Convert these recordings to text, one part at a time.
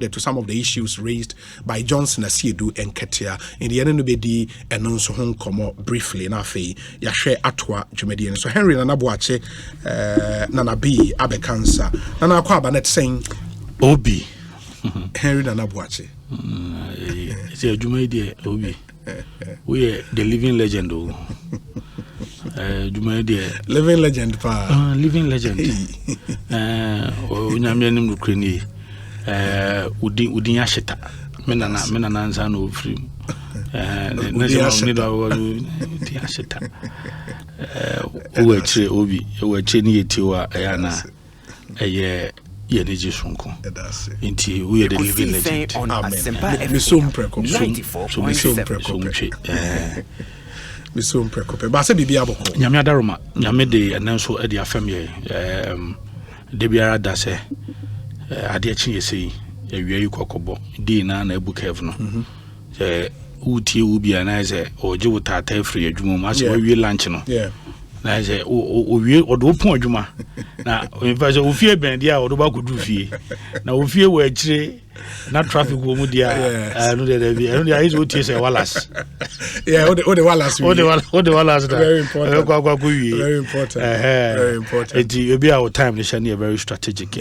to some of the issues raised by Johnson Asiedu and Ketia in the end be di and also home come briefly na fe ya share atwa dwumadi so Henry Nana Boakye Nana B abekansa Nana akwa ba net saying Obi Henry Nana Boakye it's a dwumadi Obi we are the living legend dwumadi living legend pa living legend onyame nim nukreni udin yashita menana nza no free nese ma do udin yashita owe obi ni yetiwa yana eye yeneji sonko inti we the living legend me so mpreko me so mpreko ba se bibia boko nyame adaroma nyame de enanso e de afam ye de biara da se ade achi yesi awie kokobo di na ebu cave no utie ubi na ze oje wutata free adwuma ma se wie lunch no na ze owie odo pon adwuma na in so ofie ben dia odo ba kodu fie na ofie wa akire na traffic wo mu dia no de bi no dia is otie se wallace the wallace very important very important it be our time the shani very strategic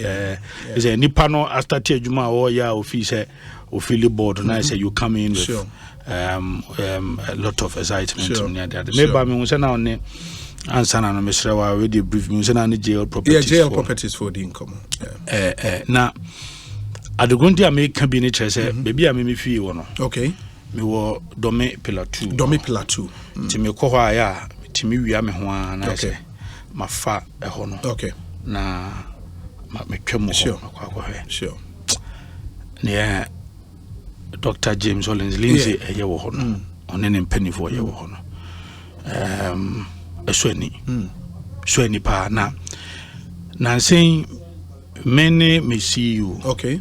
is a nipa no after tie adwuma o ya office o feel board na say you come in with a lot of excitement maybe me say na on answer na me sure wa we dey brief me say na jail properties for the income na adogonti America bi ni chese baby a me fie wo no okay me wo dome pillar 2 ti me ko hwa ya ti me wia me ho na say mafa ho no okay na me twemo ho sure ne Dr. James Hollins Lindsay eye wo ho no onene mpanifo eye wo ho no Swani pa na saying many may see you okay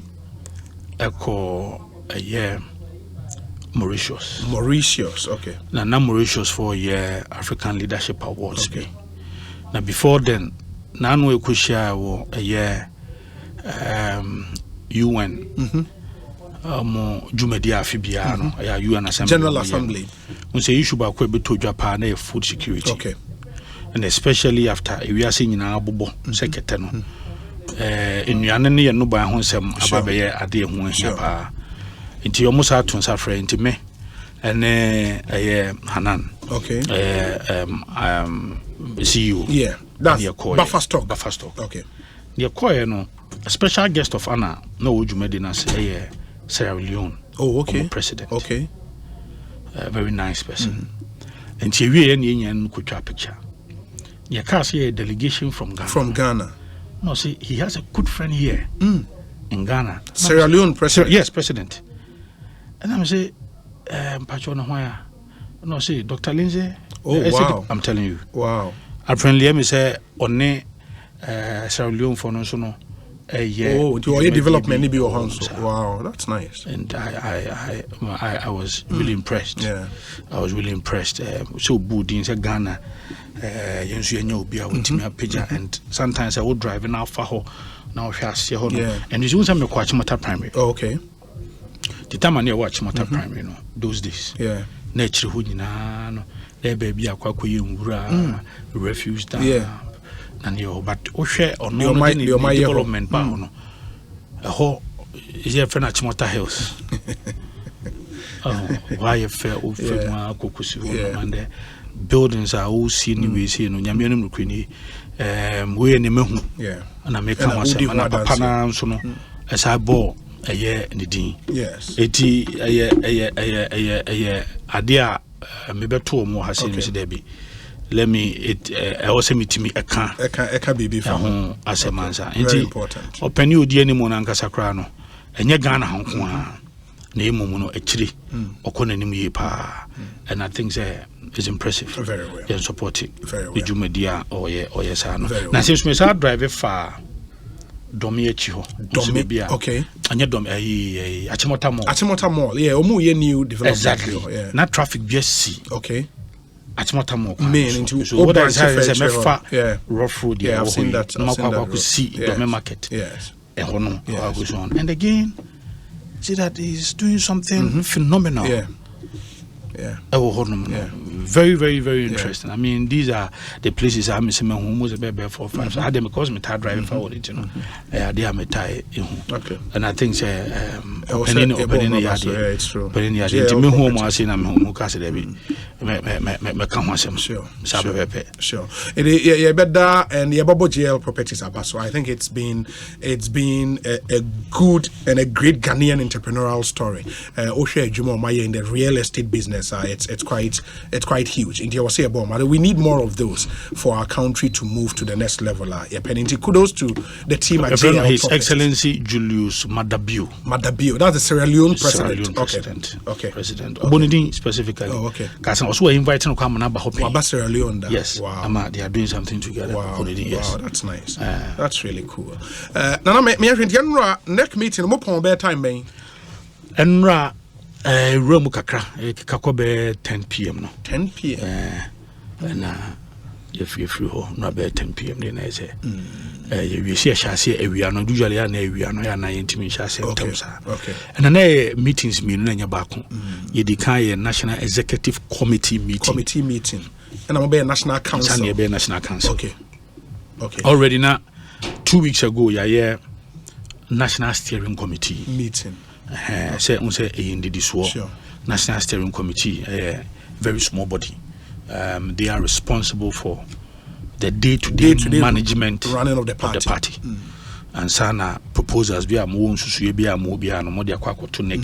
echo a year Mauritius okay na Mauritius for year African Leadership Awards okay now before then na no ekushia wo a year UN jumedi afibia no ya UN Assembly General Assembly we say issue ba ko beto dwapa na food security okay and especially after we are seeing na abobo sekete no enuane ne ye no ba ho nsem ababeye ade ho ahia pa nti yo musa to nsa frɛ nti me ene Hanan okay CEO that's buffer stock okay the koye no a special guest of honor no ojumedi na say Sierra Leone okay president okay a very nice person and she we nyan kutwa picture ya cast a delegation from Ghana no see he has a good friend here in Ghana Sierra Leone president yes president and I'm say Pacho no why no see Dr. Lindsay wow I'm telling you wow a friendly me say onne Sierra Leone for no so no your development be your hands. Wow, that's nice. And I was really impressed. I was really impressed. So good in Ghana, and sometimes I would drive now for now and you see me watch Mata Primary. Okay. The time I watch Mata Primary, no, those days. Nature who no, there baby akwa refuse down. And you but share on no development ba no ho is your friend Achimota Hills why fair of kokusi and the buildings are all seen we see no nyame no kwini we ne mehu and I make come say na papa na so no as I ball a year in the din eti ade a me beto mo ha say me se debi let me also meet me eka baby from asemansa very important opani odi ani mo na nkasa kra no enye Ghana hanko a na emu no akiri okonanim ye pa and I think is impressive very well and supporting very well ejumedia oye sa no na since me sa drive far domi echi ho domi bia okay anya domi Achimota Mall omu ye new development exactly na traffic just see okay Achimota Mall into so what is rough road I've seen that see the market yes and again see that he's doing something phenomenal. Yeah. Very, very, very interesting. I mean, these are the places I'm missing. Almost about 4 or 5. So I had them because my driving forward, you know. They are my tie. Okay. And I think opening it's true. Opening the home was saying I'm home. Sure. Yeah, better and yeah, Boakye properties are so I think it's been a good and a great Ghanaian entrepreneurial story. Oshe Jumo Maya in the real estate business. It's quite huge. In the say about we need more of those for our country to move to the next level. Yeah, kudos to the team at JL His Excellency Julius Madabio. That's the Sierra Leone president. Okay. President. Bonidin specifically. Oh, okay. Because I was inviting to come and have Sierra Leone. Yes. Wow. They are doing something together. Wow. Yes. Wow, that's nice. That's really cool. Now, me next meeting, mo pon bear time, man. Enra room kakra kakobe 10 p.m. no 10 p.m. Na if you ho no be 10 p.m. then I say you see shase awia no usually na awia no ya na yentimi shase temsa. Okay. And na meetings me no nya baako ye di kan National Executive Committee meeting and I'm be National Council. Okay. Already now 2 weeks ago yeah National Steering Committee meeting. Say in the Sure. National Steering Committee, a very small body. They are responsible for the day-to-day management running of the party. And sana proposals be a more susu be a more be a no more to neck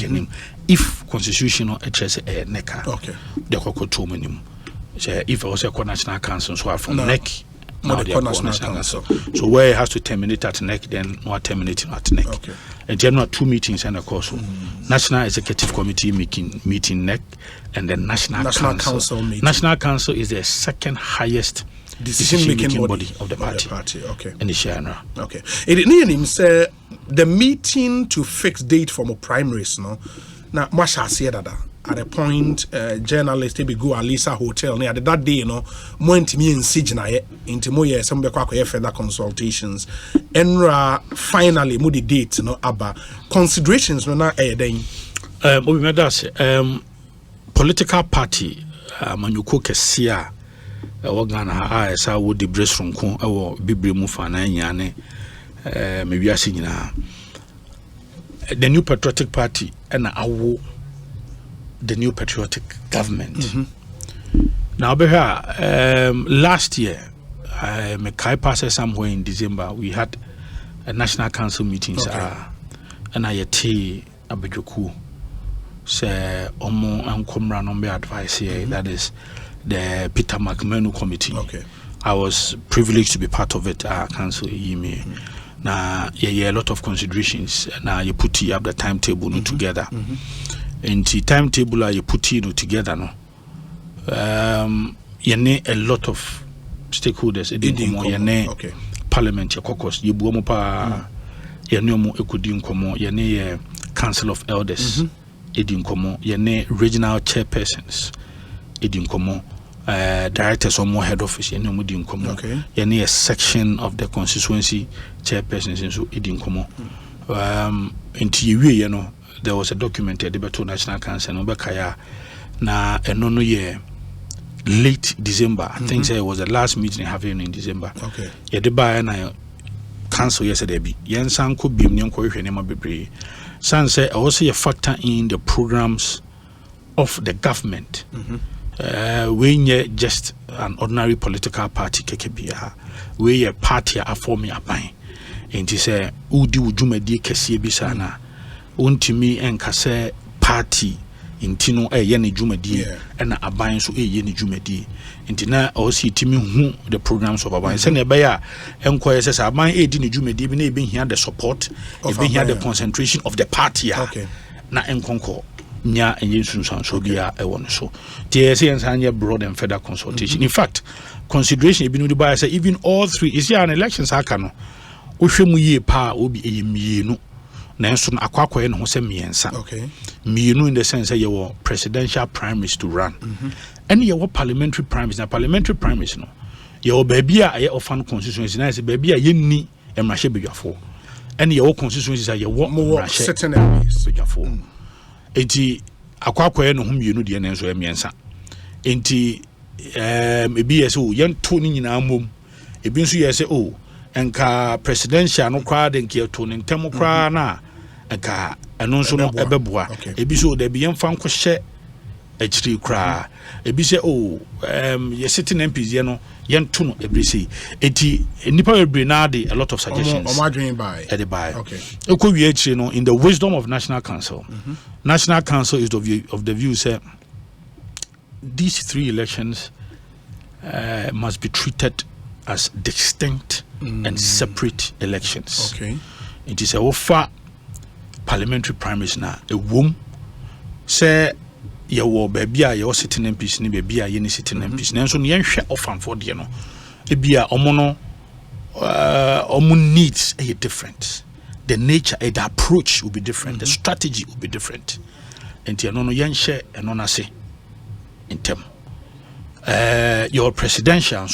if constitutional HS neka. Okay. The to minimum. If I was a national council, so from neck. Now the national council. So where it has to terminate at neck, then not terminating at neck. Okay. And there are 2 meetings and of course National Executive Committee meeting neck and the National Council meeting. National Council is the second highest decision-making body of the party. Okay. In the Shana. Okay. It needs say the meeting to fix date for more primaries, no. Now, Masha said that at a point, journalists they go at Lisa Hotel near that day, you know, went me in Sijna into more some further consultations. Enra finally made the date, you know, about considerations no na then. We made that political party Manyuko Kesia Wagana I would the breast from Kon or Bibri Mufana Yane maybe I sing the New Patriotic Party and the New Patriotic Government. Now, last year, I passed somewhere in December. We had a National Council meetings. And I tea Abejoku say Omo and Comra number advice here. That is the Peter McMenu Committee. Okay. I was privileged to be part of it. Council email. Now, a lot of considerations. Now you put up the timetable together. And the timetable you put together no you need a lot of stakeholders okay. Parliament your caucus you buomo pa you know ekudi nkomo you need Council of Elders edi nkomo you need regional chairpersons edi nkomo directors or more head office you know edi nkomo you need a section of the constituency chairpersons and so edi nkomo into you know there was a document at the National Council and Obakaya na no year late December. I think it was the last meeting having in December. Okay. Yeah, the buy and council yesterday be. Yen san could be bebre. San say also a factor in the programs of the government. We just an ordinary political party kekebia. We a party are forming a buy. And he say udi ujumedi kesi bisana. Untimi enkase party intino yene jumadi and aban so yene jumadi intina also timi hu the programs of aban se na be ya enkoye se aban edi ne jumadi bi na ebe hia the support ebe hia the concentration of the party na enkonko nya enye sunsan so bia e won so tie se ensanye broad and further consultation in fact consideration ebi no di buy say even all three is here an elections aka no ohwemu yie pa obi eyemienu Nanso akwakoye no ho se miensa. Mienu in the sense that you presidential primaries to run. And you parliamentary primaries. Now parliamentary primaries no. You baby a ye ofan constituency na say baby a ye ni emrahye bedwafo. and your constituencies are your more certain areas. Enti akwa no hum yenu de na enso emiensa. Enti ebi yese o yento ni nyina mom. Ebi nso yese o enka presidential no kwa de nke to ne ntem kwa na enka eno nso no ebeboa. Ebi so de bi yemfa nkohye achiri kra. Ebi se o ye sitting MPs ye no yento no ebrisi. Enti nipa ebre na de a lot of suggestions. Omadwen by. Okay. Ekowie achiri no in the wisdom of National Council. National Council is of the view say these 3 elections must be treated as distinct and separate elections. Okay. It is a offer parliamentary primaries na a womb say your baby a your sitting MPs ni baby a ye sitting MPs nanso no yenhwe offer for de no ebia omo needs are different. The nature and the approach will be different. The strategy will be different. And you know, yenhwe eno na se intem. Your presidential,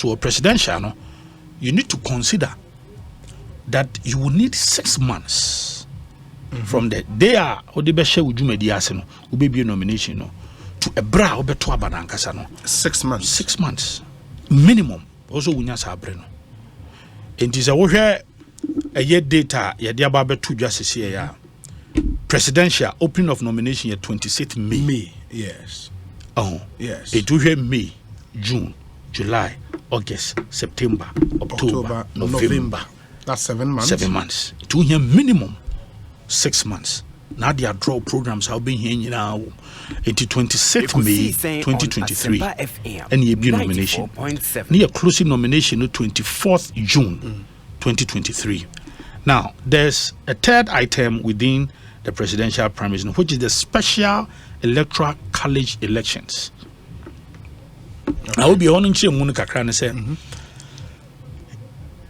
no, you need to consider that you will need 6 months from the day or the best would you medias no, will be a nomination no, to a bra obeto abanankasa no. 6 months. 6 months minimum. Also, we nyasa abreno. And is a year data ya dia ba betu justice here ya presidential opening of nomination ya 26th May. Yes. Oh yes. It do May, June, July, August, September, October, November. That's 7 months. 7 months. It do here minimum 6 months. Now their draw programs have been here now into 26th May 2023 and ye be nomination. Near closing nomination no 24th June 2023. Now there's a third item within the presidential primaries, which is the special electoral college elections. I will be on in Chimuna Kakran say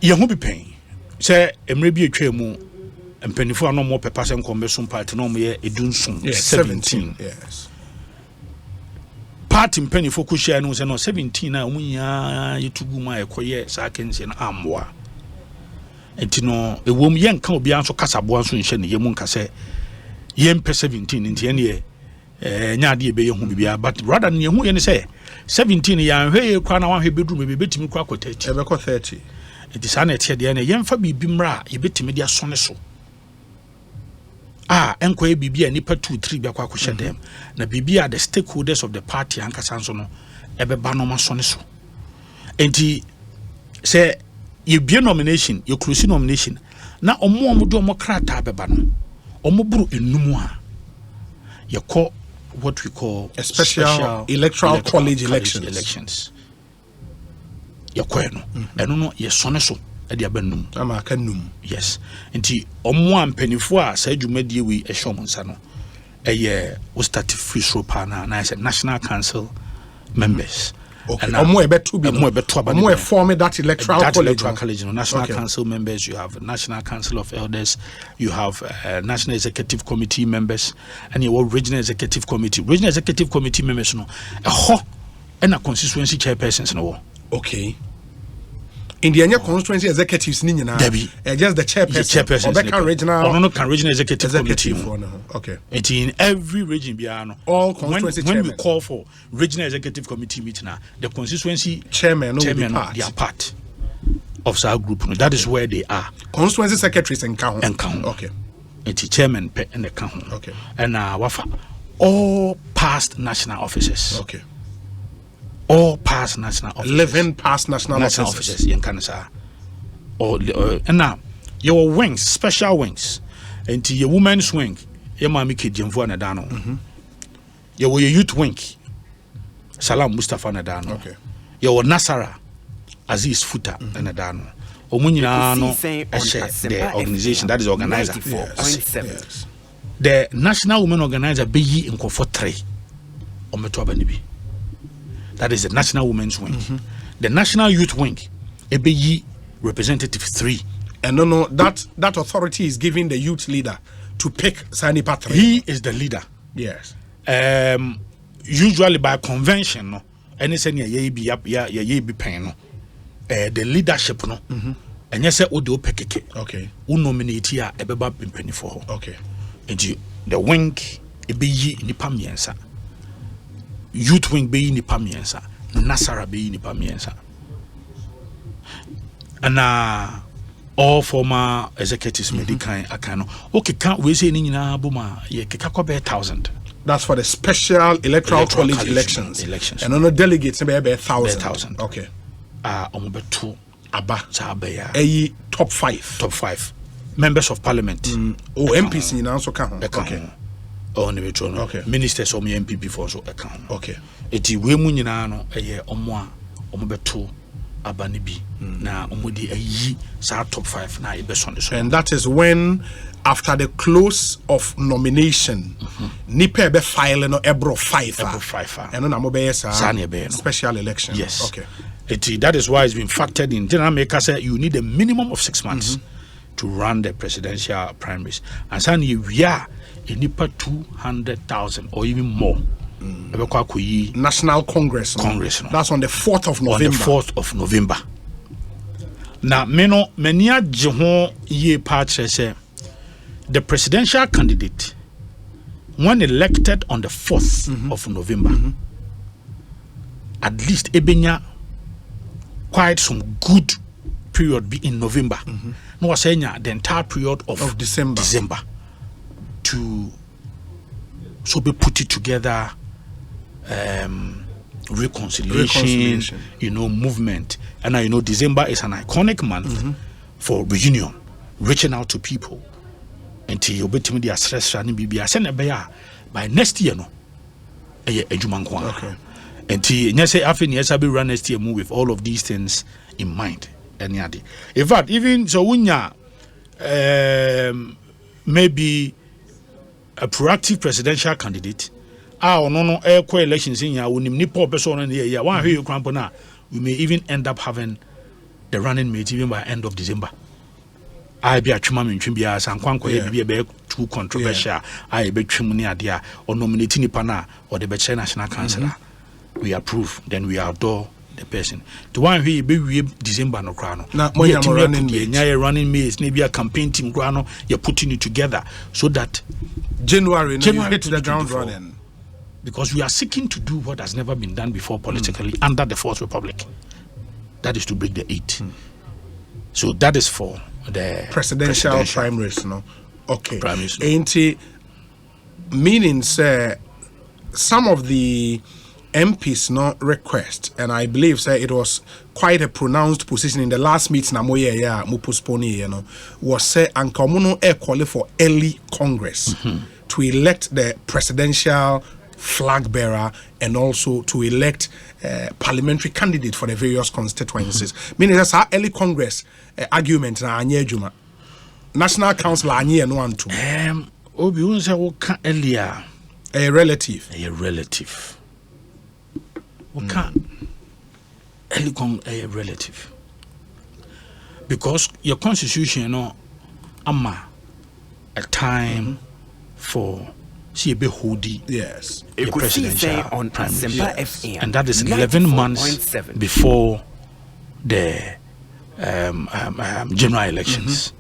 you won't be paying. Say Emrebi Chemu and Penifo no more per person conversion party no more edun 17. Yes. Party Penifo Kushia no 17 na umunya yituguma ekoye sa kense na amwa. Enti no ewom yen kan obi anso kasaboa so nhye ne yemu nka se yen pe 17 enti ene nyaade ebe ye hu bibia but rather ne hu ye ne se 17 ya hwe kwa na wa hwe bedrum be betimi kwa ko 30 ebe ko 30 enti sa na tie de ne yen fa bibi mra ye betimi de asone so enko ye bibia nipa 2 3 bia kwa ko hye dem na bibia the stakeholders of the party anka sanso no ebe ba no masone so enti se you be a nomination, you close nomination. Now, omo do omo krata beba no. Omo buru enumu a. You call what we call a special electoral college elections. You call no. Eno no ye sone so e de abanum. Ama ka num. Yes. Nti omo ampanifo a sa dwumadie wi e hwom nsa no. Eye we start free show pa na National Council members. Okay. More form that electoral college. National Council members, you have National Council of Elders, you have National Executive Committee members, and you have Regional Executive Committee. Regional Executive Committee members, no, and a constituency chairpersons, no. Okay. In the constituency executives, just the chairperson. Regional Executive Committee. Okay. In every region, all constituency when we call for Regional Executive Committee meeting, the constituency chairman they are part of our group. That is where they are. Constituency secretaries and count. Okay. It's chairman and the count. Okay. And wafa all past national officers. Okay. All past national officers. 11 past national officers. And now, your wings, special wings, and your women's wing, your mommy kid, Jemvo Nadano. Your youth wing, Salam Mustafa Nadano. Okay. Your Nasara, Aziz Futa Nadano. Omunino, the organization that is organizer. Yes. The National Women Organizer be in Comfort 3 on Metobanibi. That is the National Women's Wing. The National Youth Wing, EBE representative 3. And no, that authority is giving the youth leader to pick Sani Patre. He is the leader. Yes. Usually by convention, no, any senior ye be paying no. The leadership no. And yes, o do pekeke. Okay. Who nominate here ebeba penny for her. Okay. And the wing ebe yi nipa miensa. Youth wing be yi nipa miensa. Nasara be yi nipa miensa. And all former executives medical akano. Okay, can't we say ni na buma ye keka 1,000. That's for the special electoral college elections. And on the delegates be 1,000. Okay. Omobetu Aba Sabaya. Top 5 members of parliament. MPs in also can. Okay. Okay. Ministers of MPP for so account. Okay. Eti we mu nyina no omobetu abanibi na omodi ayi sa top 5 na ibeson so. And that is when after the close of nomination nipa be file no ebro 5 and na mo be special election. Yes. Okay. That is why it's been factored in. General Maker said you need a minimum of 6 months to run the presidential primaries. And so we are in nipa 200,000 or even more. National Congress. No? That's on the 4th of November. On the 4th of November. Now, many jehon ye patch say the presidential candidate, when elected on the 4th of November, at least ebenya quite some good period be in November. No was saying the entire period of December to so be put it together. Reconciliation, movement. And December is an iconic month for reunion, reaching out to people. Until you bet me the stress running BB, by next year, no, okay. Until you say, after yes, I'll be run next year, move with all of these things in mind. And in fact, even so, when maybe a proactive presidential candidate. No elections in ya nipo person in the year. One you crampona, we may even end up having the running mate even by end of December. I be a chuma in Chimbia, San Quanco, be too controversial. I be chimney idea or nominating Pana or the Betche National Councillor. We approve, then we outdoor the person. The one who be December no crown. Now, when you're running mates, maybe a campaign team grano, you're putting it together so that January hit the ground running. Because we are seeking to do what has never been done before politically under the Fourth Republic. That is to break the 8. So that is for the presidential primaries, no? Okay. Primaries, no. Ain't it meaning, sir, some of the MPs no request, and I believe, sir, it was quite a pronounced position in the last meeting mu postpone, was say Ankamuno qualify for early Congress to elect the presidential flag bearer and also to elect parliamentary candidate for the various constituencies. Meaning that's our early Congress argument na anye juma. National Council anye no one to. Obi unse wo ka earlier a relative. Wo ka early a relative. Because your constitution ama a time for see be hoodie. Yes. Ekosiisen on Asempa FM. And that is 11 months before the general elections.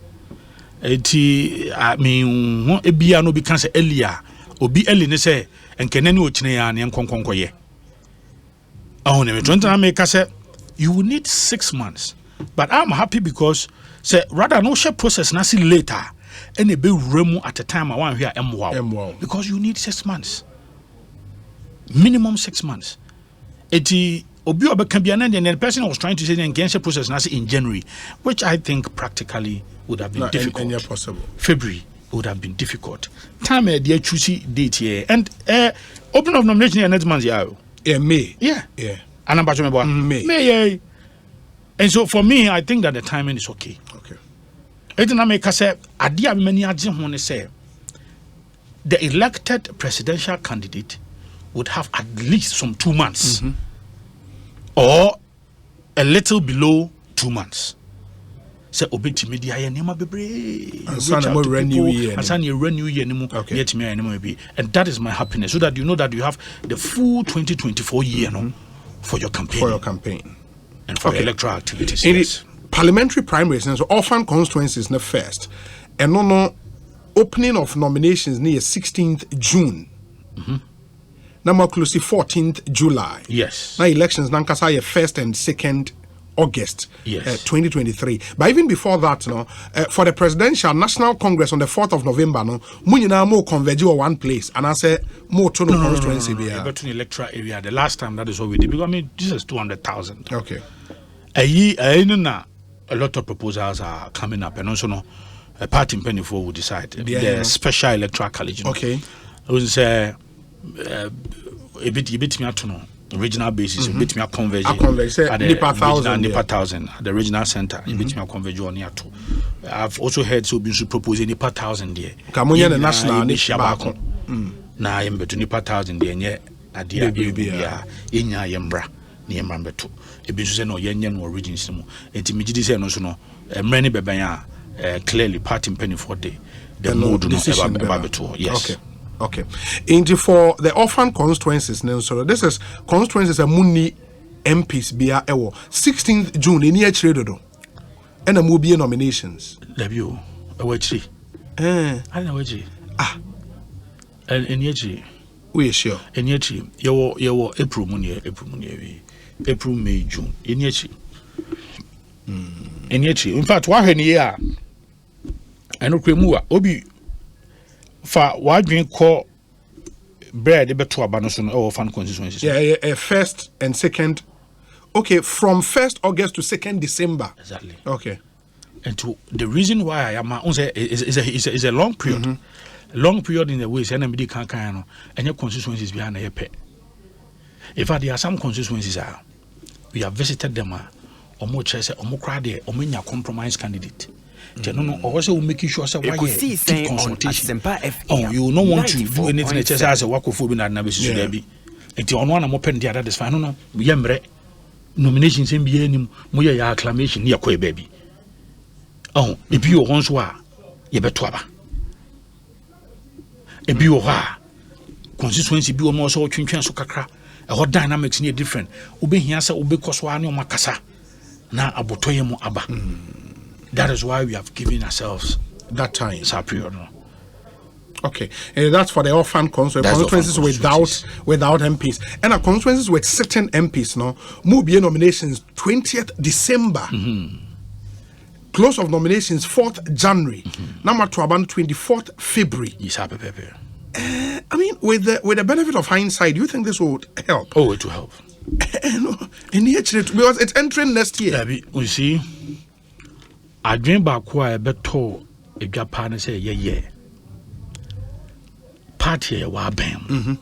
I mean, ebia no be can say earlier. Obi early ne say enkenani ochine ya ne nkonkonkoye. Me tronta make say you will need 6 months. But I'm happy because say rather no share process na see later. And a big remu at a time I want here M because you need 6 months. Minimum 6 months. Obi and the person was trying to say the engagement process now in January, which I think practically would have been difficult. Possible. February would have been difficult. Time dear choosy date here and open of nomination next month May. Yeah. And I'm about May. And so for me, I think that the timing is okay. Okay. Say the elected presidential candidate would have at least some 2 months or a little below 2 months. Say obeti media ya nema bebre and that is my happiness so that you know that you have the full 2024 year for your campaign and for electoral activities. parliamentary primaries and so orphan constituencies na first and no opening of nominations near 16th June. Now more closely 14th July. Yes. Now elections nankasa 1st and 2nd August 2023. But even before that, for the presidential National Congress on the 4th of November, Munina mo converge on one place, and I say more to constituency. But to the electoral area, the last time that is what we did. Because I mean, this is 200,000. Okay. A lot of proposals are coming up, and also a party in Pennyford will decide. The special electoral college. Okay. It was a bit me to know. Regional basis, bit me a converge at the Nipa 1,000 at the regional center. Bit me a converge on here too. I've also heard so been proposing Nipa 1,000 there. Kamunya the national Nipa. Na I'm between Nipa 1,000 there. Yeah, adia inya yembra ni yembra betu. Ebi so say no yenye no regions no. Enti me gidi say no so no. Many bebanya clearly party penny for the mode no eba betu. Yes. Okay. Into for the orphan constituencies, so this is constituencies a muni MPs bia ewo 16th June in year do and a movie nominations. Lebu awachri. I know wachi. In yechi. We sure. In yechi. Yo April April, May, June. In yechi. In yechi. In fact, what year? I know Kremua Obi. For what we call bread, the better abandon or fan constituencies. Yeah, first and second. Okay, from 1st August to 2nd December. Exactly. Okay. And to the reason why I am is a long period. Long period in the way NMD can't and your constituencies behind a pet. In fact, there are some constituencies we have visited them or more chess or more crowd or many compromise candidate. No, also making sure Ekosiisen consultation. You don't want to do anything as a work of food and never should be. It's on one open the other is fine. No, we are nominations in being Muya acclamation near Quay baby. Oh, if you once were, you better. A biwa constituency be more so chinchans so kakra. A hot dynamics near different. Ube here, ube koswani o makasa. Na abotoye mo aba. That is why we have given ourselves that time. Period. Okay, that's for the orphan constituencies without MPs, and our constituencies with certain MPs. No, Mubie nominations 20th December. Close of nominations 4th January. Number 24th February. Yes, I mean, with the benefit of hindsight, do you think this would help? Oh, it will help. No, because it's entering next year. We see. I dream back why I beto a Japan say yeah. Party wa bem.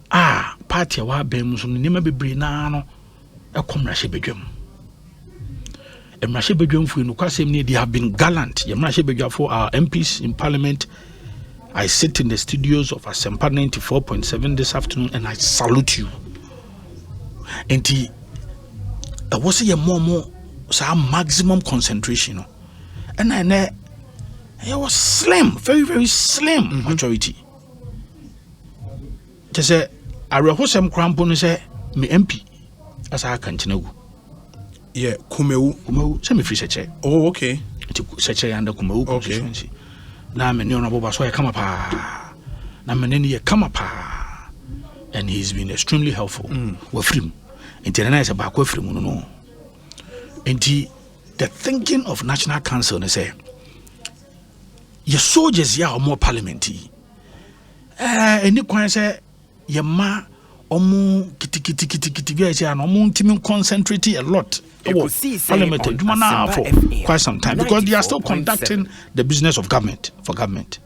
Party wa bem so nima bebre na no e komrahye bedwam. Emrahye bedwam fu no kwasem ne they have been gallant. Emrahye bedwam for our MPs in parliament. I sit in the studios of Asempa 94.7 this afternoon and I salute you. Enti I was say more so maximum concentration, and it was slim, very very slim majority. Just say I rehearse some crampon say me MP as I continue. Yeah, Kumeu, send me free seche. Oh, okay. Seche under Kumeu constituency. Now me no boba so I come up. Now me nene come up, and he's been extremely helpful. We're free. Internalize about we're free no. And the thinking of National Council, they say, your soldiers are more parliamentary. And you can say, your ma, kitty, and concentrate a lot. Parliament, for quite some time because they are still conducting the business of government for government.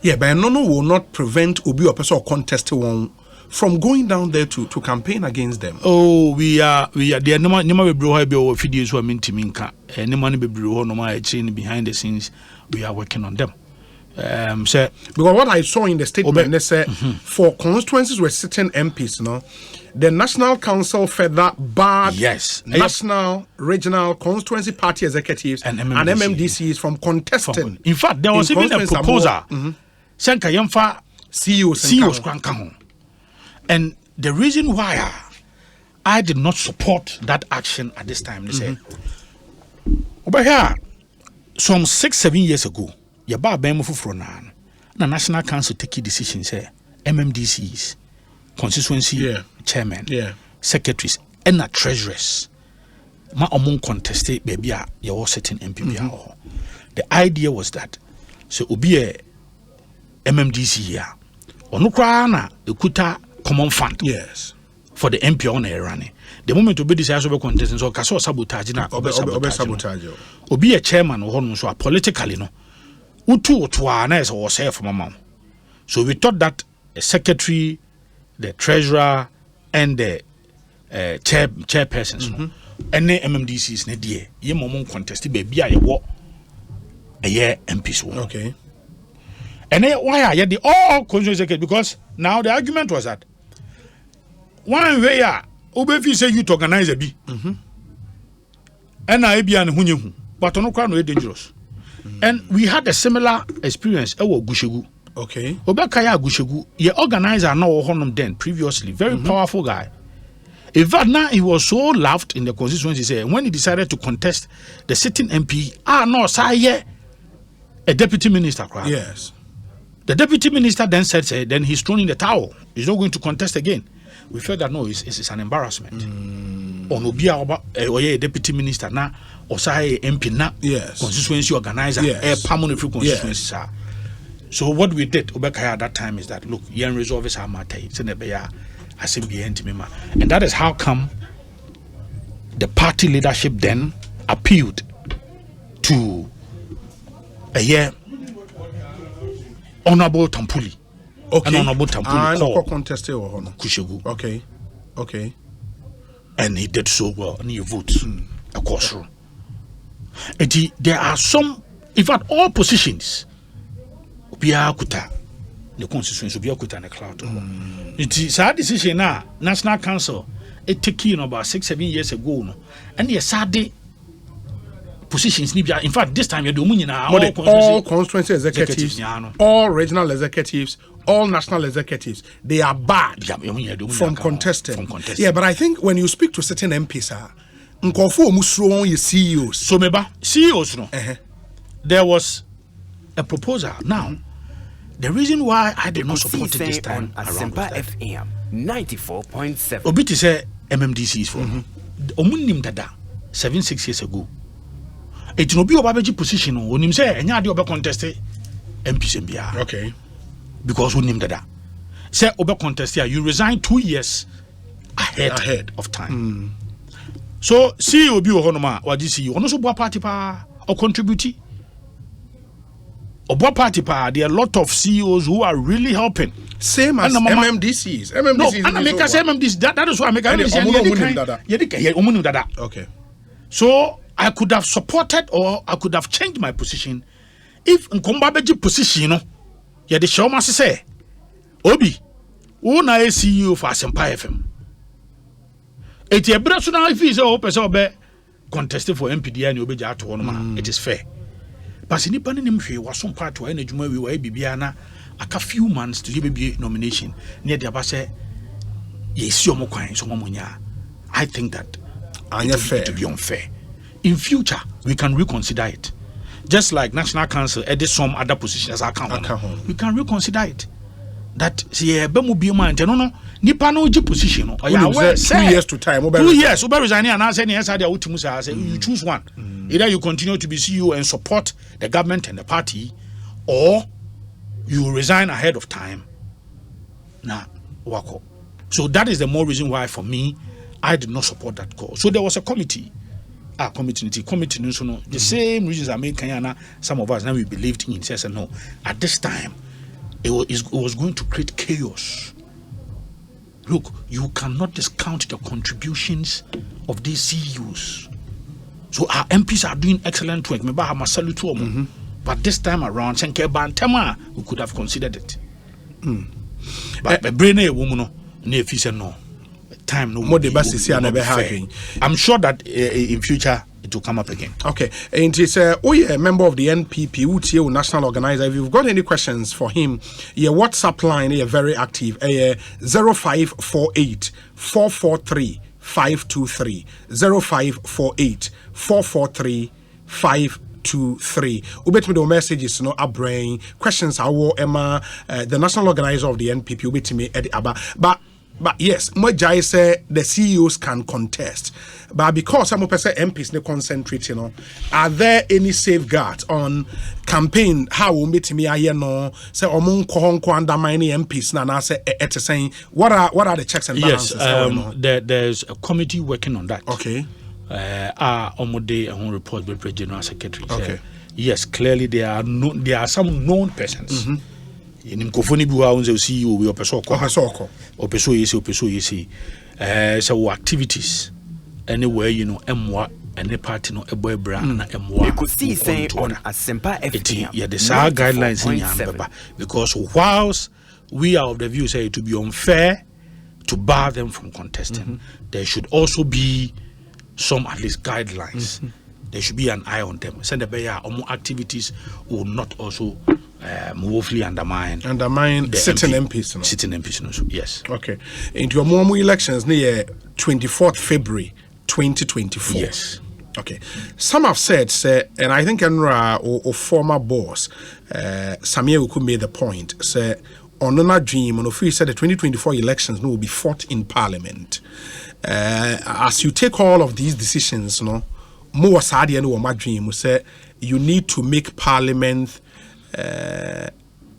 Yeah, but no will not prevent Obi or person contesting one from going down there to campaign against them. Oh, we are there. No man be bro be our videos who are meant to minka. No man be bro no man chain behind the scenes. We are working on them. Because what I saw in the statement, they said for constituencies with certain MPs, the National Council further barred national, regional, constituency party executives and MMDCs from contesting. In fact, there was even a proposal. Senka Yemfa CEOs Krankaho. And the reason why I did not support that action at this time. They say, over here, some 6-7 years ago, yaba bemu fufuro na National Council take a decision say MMDCs, constituency chairman, secretaries, and treasurers. Ma among contested baby you were setting MPP. The idea was that so obi a MMDC here onukra na ekuta common fund for the MP on a running. The moment obi decide to be contesting so kaso sabotage na obi sabotage obi a chairman or so politically no utu na is or say for mama. So we thought that a secretary, the treasurer, and the chairpersons any MMDCs ne die ye momon contest baby a wo a year MPs. Okay. And then why are the all constituency because now the argument was that one way obefi say you to organize a bi and I be an hunyehu but no crown no dangerous. And we had a similar experience Gushegu. Okay. Obekaya Gushegu, ye organizer now honum then previously, very powerful guy. In fact, now he was so loved in the constituency say when he decided to contest the sitting MP, no, say a deputy minister. Yes. The deputy minister then said, then he's thrown in the towel. He's not going to contest again. We felt that no, it's an embarrassment. On a deputy minister now, or say MP now, constituency organizer, a permanent constituency. So what we did, Obekaya at that time is that look, young resolve is our matter. It's in the Beya Assembly and that is how come the party leadership then appealed to a year Honorable Tampuli. Okay. Honorable Tampuli contested or Kushegu. Okay. And he did so well, and he votes a course. And there are some, in fact, all positions. Kuta, the constituency Kuta and the cloud. It is a decision now. National Council, it took about 6-7 years ago, and the sad positions. In fact, this time you're doing all constituency executives, all regional executives, all national executives, they are bad from contesting. Yeah, but I think when you speak to certain MPs, CEOs. So maybe CEOs, no. There was a proposal. Now, the reason why I did not support it this time around was that FM 94.7. Obiti say MMDCs for omunim dada 7-6 years ago. It no be obabeji position onim say enya ade obe contest MPs mbia. Okay. Because onim dada. Say obe contest here, you resign 2 years ahead of time. So CEO bi ohonoma wadi CEO ono so bo party pa or contribute. Obo party pa, there are a lot of CEOs who are really helping. Same as MMDCs. No, and I make us MMDCs. That is why I make us. Okay. So I could have supported or I could have changed my position if Nkombabeji position, yeah, the show must say, Obi, who na CEO for Asempa FM. It's a personal if he's open contested for MPD and Obeja at one. It is fair. But in the was some part to any Juma we were Bibiana a few months to be nomination near the Abase. Yes, your Mokai, so Momunya. I think that it to be unfair. In future, we can reconsider it. Just like National Council added some other positions as account. We can reconsider it. That see Bemu Bima and no Nipano position. 2 years to time. 2 years. Uber resigning and answer any answer you choose one. Either you continue to be CEO and support the government and the party, or you resign ahead of time. Wako. So that is the more reason why for me I did not support that call. So there was a committee. The same reasons I made Kanyana, some of us now we believed in says no. At this time, it was going to create chaos. Look, you cannot discount the contributions of these CEOs. So our MPs are doing excellent work. But this time around, we could have considered it. But the brain a woman no time no more. I'm sure that in future it will come up again. Okay, and it's a member of the NPP, UTO national organizer. If you've got any questions for him, your WhatsApp line is very active. 0548 443 523 0548 443 523. Ubetimi the messages no abrain questions our Emma the national organizer of the NPP ubetimi edi aba but yes, Mojai say the CEOs can contest. But because some person MPs they concentrate, are there any safeguards on campaign? How will meet me? I know say among Kohonko undermine MPs na say saying what are the checks and balances? Yes, there's a committee working on that. Okay. Omode and report by General Secretary. Okay. Yes, clearly there are some known persons. In Kofoni Bua on the CEO we so activities anywhere MWA and the party no eboy brand na MWA Ekosiisen on Asempa FM. Yeah, the SAR guidelines in Yamba because whilst we are of the view say it to be unfair to bar them from contesting, there should also be some at least guidelines. There should be an eye on them. Send the Bayer activities will not also woefully undermine the sitting MPs. Sitting MPs, yes. Okay. Into your more elections near 24th February 2024. Yes. Okay. Some have said, and I think Enra or former boss, Samia Uku made the point, say, on a dream, on official said the 2024 elections will be fought in Parliament. As you take all of these decisions, more Sadi and my dream will say you need to make Parliament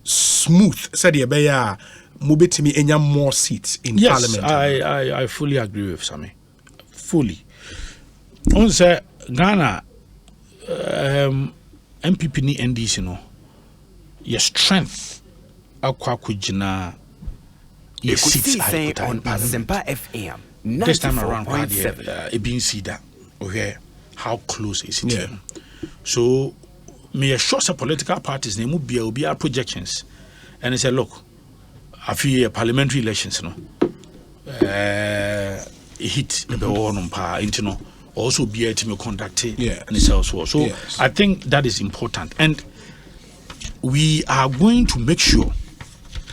smooth. Said Yabaya Mubitimi enya more seats in Parliament. Yes, I fully agree with Sami. Fully. On say Ghana MPP ni NDC your strength akwa kujina your seats on Asempa FM. This time around, it being see that okay, how close is it? Yeah. So, me assure some political parties they will be our projections, and they say, look, I feel parliamentary elections, hit the one power, also be a team conducted, and it's also so. Yes. I think that is important, and we are going to make sure.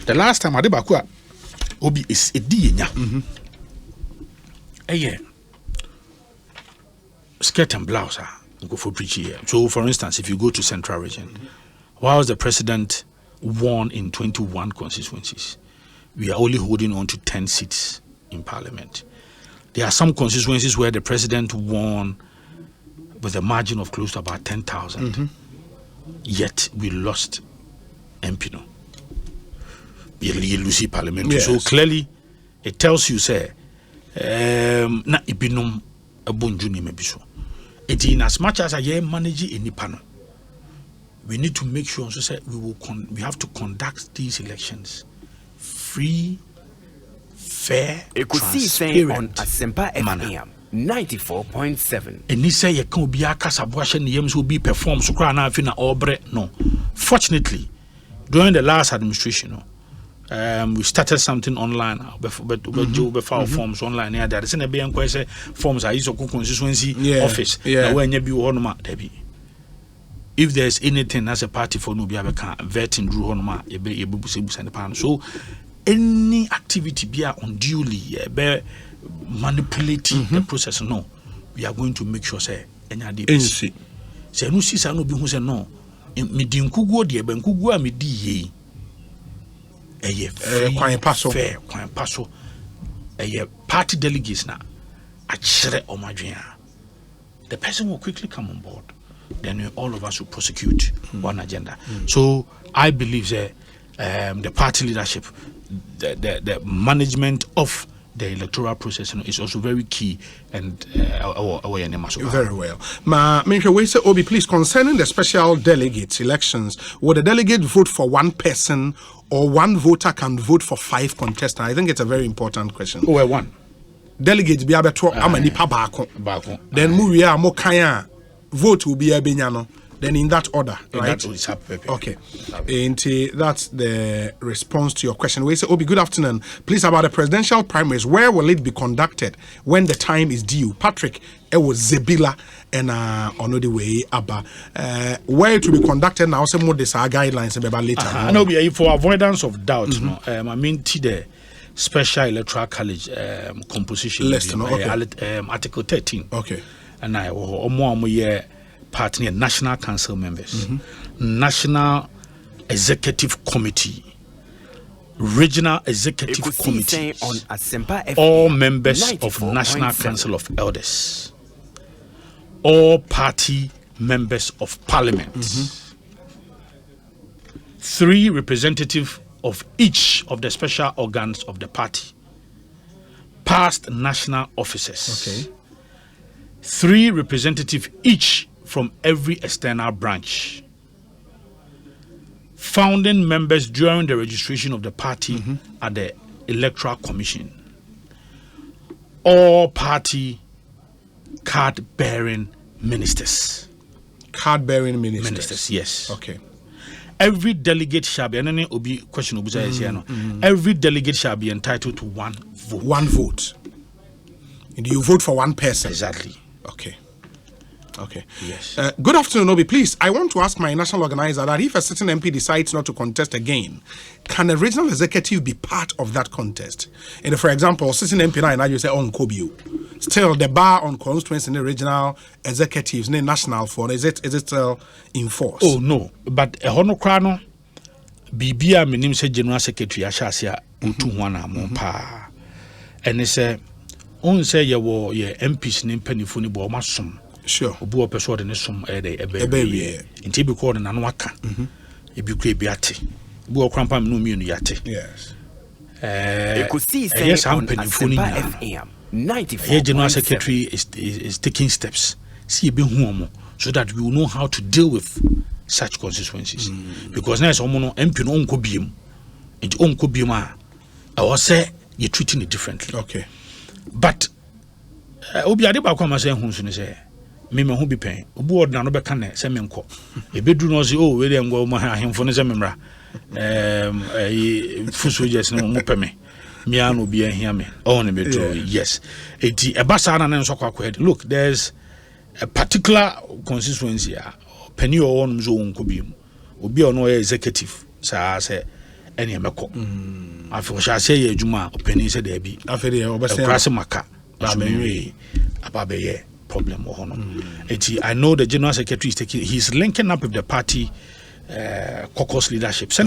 The last time I did Bakua, Obi is a D. Yeah, skirt and blouse go for preaching here. So, for instance, if you go to Central Region, whilst the president won in 21 constituencies, we are only holding on to 10 seats in Parliament. There are some constituencies where the president won with a margin of close to about 10,000. Yet we lost MP. We lose Parliament. Yes. So clearly, it tells you, say. Na ibinum abunju ni mebiso. It in as much as I manage in Nipano, we need to make sure so say we have to conduct these elections free, fair, Ekosiisen on Asempa FM 94.7. And you say you can be a casabuashan yams will be performed so cry now fina obre no. Fortunately, during the last administration, we started something online, but file forms online. Yeah, there is a be forms are used to constituency office. Yeah, when you be on Debbie. If there's anything as a party for no be vetting drew honma, you so any activity be unduly manipulating the process. No, we are going to make sure say any say no see no be who say no. Me dinkugo de benkugo me di ye. Fair, paso. Party delegates now. The person will quickly come on board. Then all of us will prosecute one agenda. So I believe that the party leadership, the management of the electoral process is also very key and very well. We say, Obi, please, concerning the special delegates elections, will the delegate vote for one person or one voter can vote for 5 contestants? I think it's a very important question. Oh, one delegate be able to amanipa bako. Then Muria Mokaya vote will be a benyano. Then in that order, right? Okay. And that's the response to your question. We say, Obi, good afternoon. Please, about the presidential primaries, where will it be conducted when the time is due? Patrick, it was Zebila and on the way Abba. Where it will be conducted now, some more these guidelines about later. I know for avoidance of doubt, I mean, today, Special Electoral College composition list, no? Okay. Article 13. Okay. And I omo partner national council members, national executive committee, regional executive committee, all members of National Council of Elders, all party members of parliament, 3 representatives of each of the special organs of the party, past national officers, 3 representatives each from every external branch, founding members during the registration of the party at the Electoral Commission, all party card-bearing ministers. Card-bearing ministers. Yes. Okay. Every delegate shall be, every delegate shall be entitled to 1 vote. 1 vote. And you vote for 1 person. Exactly. Okay. Okay. Yes. Good afternoon, Obi. Please, I want to ask my national organizer that if a certain MP decides not to contest again, can a regional executive be part of that contest? And for example, certain MP now you say on Kobio. Still, the bar on constituency in the regional executives, in the national for is it still in force? Oh no, but a honokrano Bibia minim say general secretary ashasia utu hwana pa. And they say on say ye MPs ni mpanifo ni bo masom. Sure. Obu opeso de ne som ebe nti bi ko na no aka ebi kura ebi ate bu okrampa no mienu yate. Yes. Ekosiisen on Asempa FM 94.7. General secretary is taking steps see ebe hu omo so that we will know how to deal with such constituencies because now omo no MP no onko biem nti onko biem a I say you treating it differently. Okay. But obi ade ba kwa ma say hu so ne say me ho bi pen obu ordinary no be ka na se me nko ebedu no say oh we dey ngo mo ahemfo ne se memra fuso just no mo peme me an obi ahia me on me to yes enti ebasa na nso kwa look there's a particular constituency penny or on zo nko bi obi ono executive sa say ene emeko afi sha say ye adwuma penny say da bi afi dey obese krase maka ababe problem I know the general secretary is taking, he's linking up with the party caucus leadership. If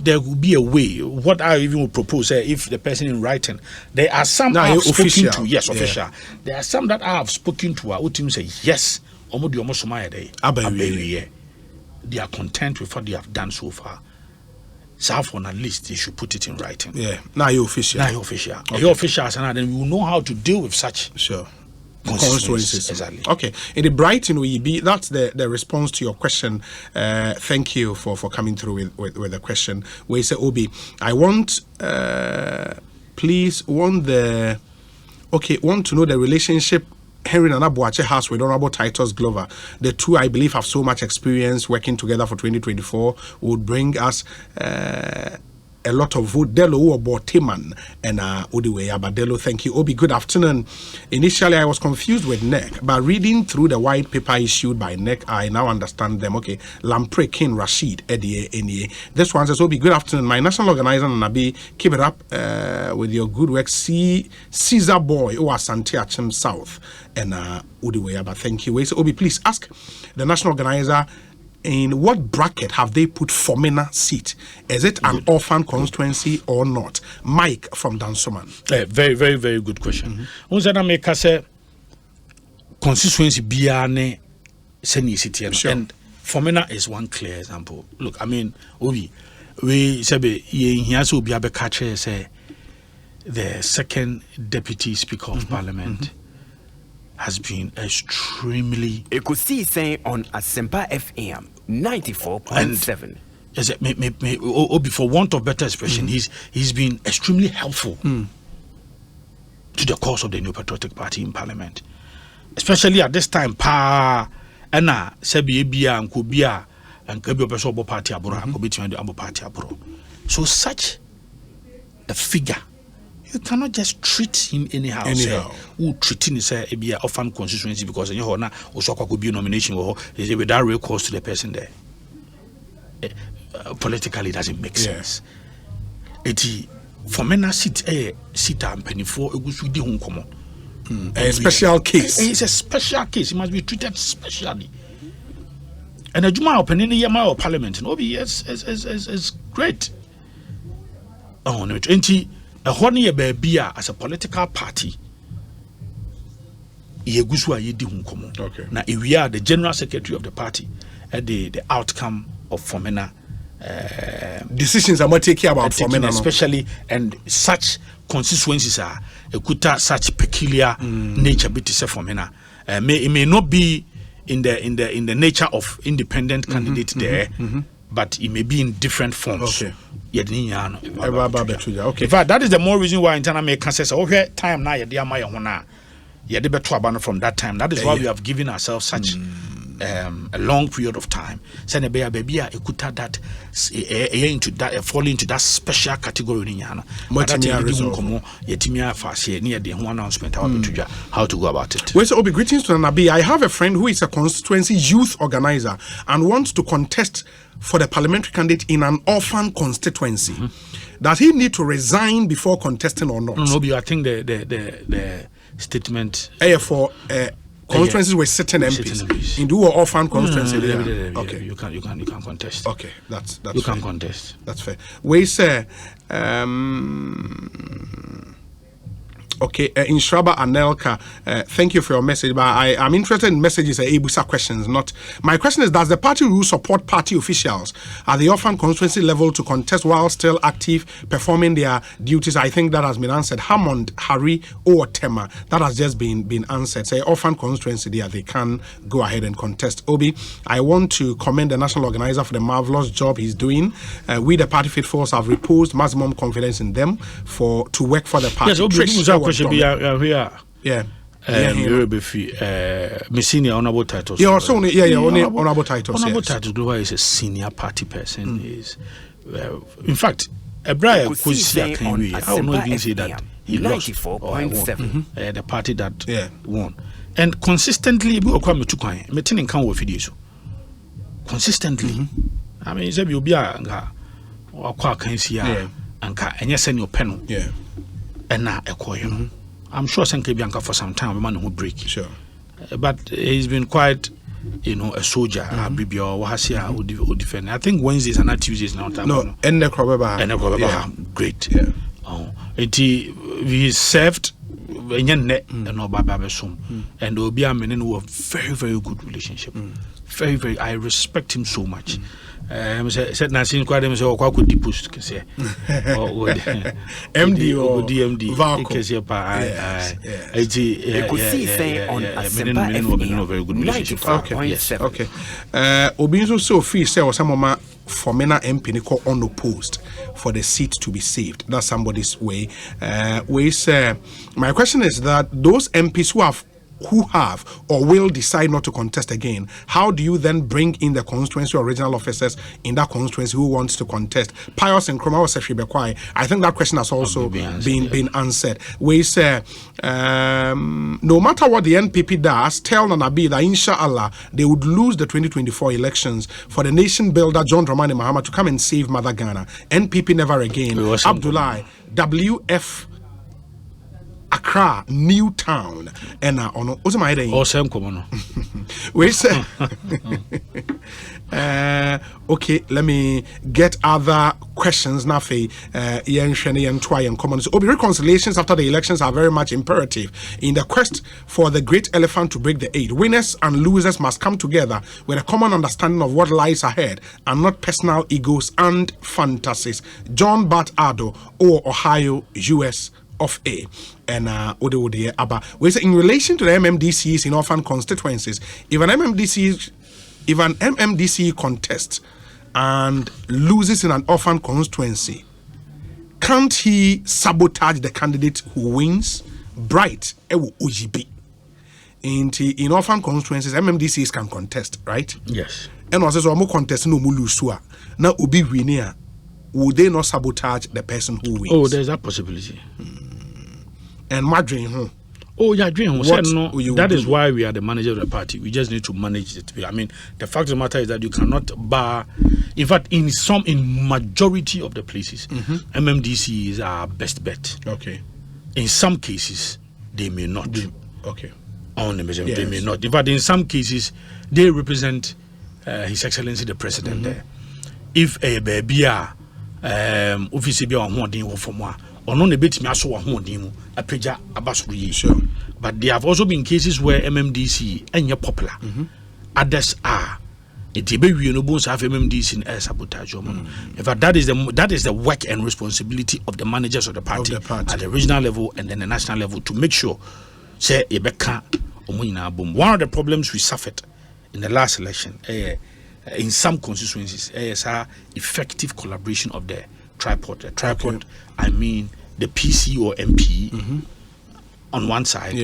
there would be a way, what I even would propose, if the person in writing, there are some I have spoken to, yes, official. There are some that I have spoken to, who team say yes, they are content with what they have done so far. So for at least they should put it in writing. Yeah. Now you're official. Okay. You're official, and then we will know how to deal with such constituencies. Exactly. Okay. In the Brighton we that's the response to your question. Thank you for coming through with the question. Where you say Obi, I want want to know the relationship Henry Nana Boakye has with Honorable Titus Glover. The two, I believe, have so much experience working together for 2024. Would bring us a lot of vote. Delo about Timan and Odiwe Abadelo. Thank you, Obi. Good afternoon. Initially, I was confused with NEC, but reading through the white paper issued by NEC, I now understand them. Okay, Lampre King Rashid Edie Enie. This one says, Obi. Good afternoon. My national organizer Nabi, keep it up with your good work. See Caesar Boy or Asante Achem South and Odiwe Abba. Thank you. So, Obi, please ask the national organizer. In what bracket have they put Fomena seat? Is it an orphan constituency or not? Mike from Dansoman. Very, very, very good question. Constituency biane seni city and Fomena is one clear example. Look, I mean, we sabe here so be catch say the second deputy speaker of parliament has been extremely Ekosiisen on Asempa FM 94.7. Yes, for want of better expression, he's been extremely helpful to the cause of the New Patriotic Party in Parliament, especially at this time. Anna Sebi Bia and Kubia and Kabio Pesobo Party Abura, Kobitu and the Abo Party Aburo. So such a figure. You cannot just treat him anyhow. Who treating is a orphan constituency because in your also could be nomination or without recourse to the person there. Politically, it doesn't make sense. eti Fomena seat seat and penny for egusu di ho komo. A special case. It's a special case. It must be treated specially. And a Juma opening the Yama or Parliament, no be is great. Oh no, 20 a horny baby as a political party. Yegusu ye di hunkomo. Okay. Now if we are the general secretary of the party, the outcome of Fomena decisions are not taken about Fomena, especially and such constituencies are ekuta such peculiar nature bit is Fomena. It may not be in the nature of independent candidate there, but it may be in different forms. Okay. Okay. Okay. In fact, that is the more reason why internal make say, okay, time now from that time. That is why we have given ourselves such a long period of time. Send a baby ekuta that into that fall into that special category announcement how to go about it. Well, so Obi, greetings to Nanabi. I have a friend who is a constituency youth organizer and wants to contest for the parliamentary candidate in an orphan constituency. Does he need to resign before contesting or not? No, I think the statement for constituencies with certain MPs. In do orphan constituency. Okay, you can contest. Okay, that's you fair. can contest. That's fair. We say okay, in Shraba Anelka, thank you for your message, but I'm interested in messages and Ebusa questions. Not my question is: does the party rule support party officials at the orphan constituency level to contest while still active, performing their duties? I think that has been answered. Hammond, Harry, or Tema, that has just been answered. Say orphan constituency there, they can go ahead and contest. Obi, I want to commend the national organizer for the marvelous job he's doing. We, the party faithfuls, have reposed maximum confidence in them to work for the party. Yes, Obi, should be here. Yeah. Senior honorable titles. Yeah, also honorable titles. Honorable titles is a senior party person. Is in fact, a Brian Ekosiisen can we. I don't know if you say that he lost or won. The party that won, and consistently we come to coin. Meeting can work videos. Consistently, I mean, you be a or can see and yes, and your pen. Yeah. And now I'm sure Senke Bianca for some time, a man who break. Sure. But he's been quite, a soldier. Who defend. I think Wednesdays and not Tuesdays now. No, and the great. Yeah. He served and no Baba Sum. And Obia Menin who have very, very good relationship. Very, very. I respect him so much. Said Nasin quite him so quite good post can say MD or DMD Ekosiisen on Asempa very good relationship. Okay. Obinzo so free say or some Fomena MP Nico unopposed for the seat to be saved. That's somebody's way. My question is that those MPs who have or will decide not to contest again, how do you then bring in the constituency or regional officers in that constituency who wants to contest? Pius and Kroma or Sefri Bekwai, I think that question has also been answered. We say, no matter what the NPP does, tell Nanabi that inshallah they would lose the 2024 elections for the nation builder John Dramani Mahama to come and save Mother Ghana. NPP never again. Abdullah, WF Accra, Newtown, and what's my name? We say, okay, let me get other questions now. Obi, reconciliations after the elections are very much imperative in the quest for the great elephant to break the eight. Winners and losers must come together with a common understanding of what lies ahead and not personal egos and fantasies. John Bart Ado, or Ohio, US of A. And we say in relation to the MMDCs in orphan constituencies, if an MMDC contests and loses in an orphan constituency, can't he sabotage the candidate who wins? Bright OGB. In orphan constituencies, MMDCs can contest, right? Yes. And also so contest no mulusua. Now ubi winner. Would they not sabotage the person who wins? Oh, there's that possibility. And my dream, that is why we are the manager of the party. We just need to manage it. I mean, the fact of the matter is that you cannot bar In fact, in majority of the places, MMDC is our best bet. Okay. In some cases, they may not. Okay. On the measure, they may not. In fact, in some cases, they represent His Excellency the President there. If a baby officer be on one for more, or no bit me aso one demo, a preja abasuri. Sure. But there have also been cases where MMDC and popular. Others are. It be no bones have MMDC in air sabotage. In fact, that is the work and responsibility of the managers of the party, at the regional level and then the national level to make sure. Say one of the problems we suffered in the last election, in some constituencies, is effective collaboration of the tripod. The tripod, I mean the PC or MP on one side,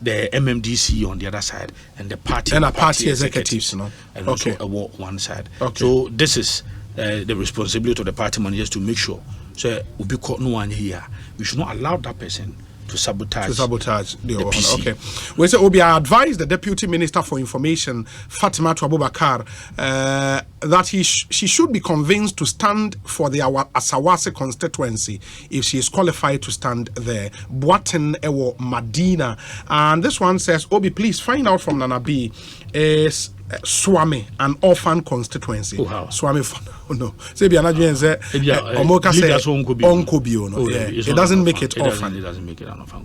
the MMDC on the other side, and the party and party executives, and also one side. So this is the responsibility of the party managers to make sure. So we be caught no one here. We should not allow that person to sabotage the PC. Okay. We say Obi, I advised the Deputy Minister for Information, Fatima Abubakar, that she should be convinced to stand for the Asawase constituency if she is qualified to stand there. Boaten Ewo Madina. And this one says, Obi, please find out from Nana B is Swami, an orphan constituency. Swami, no. Say be another say Omoka say Onkobio. No, it doesn't make it orphan. It doesn't make it an orphan.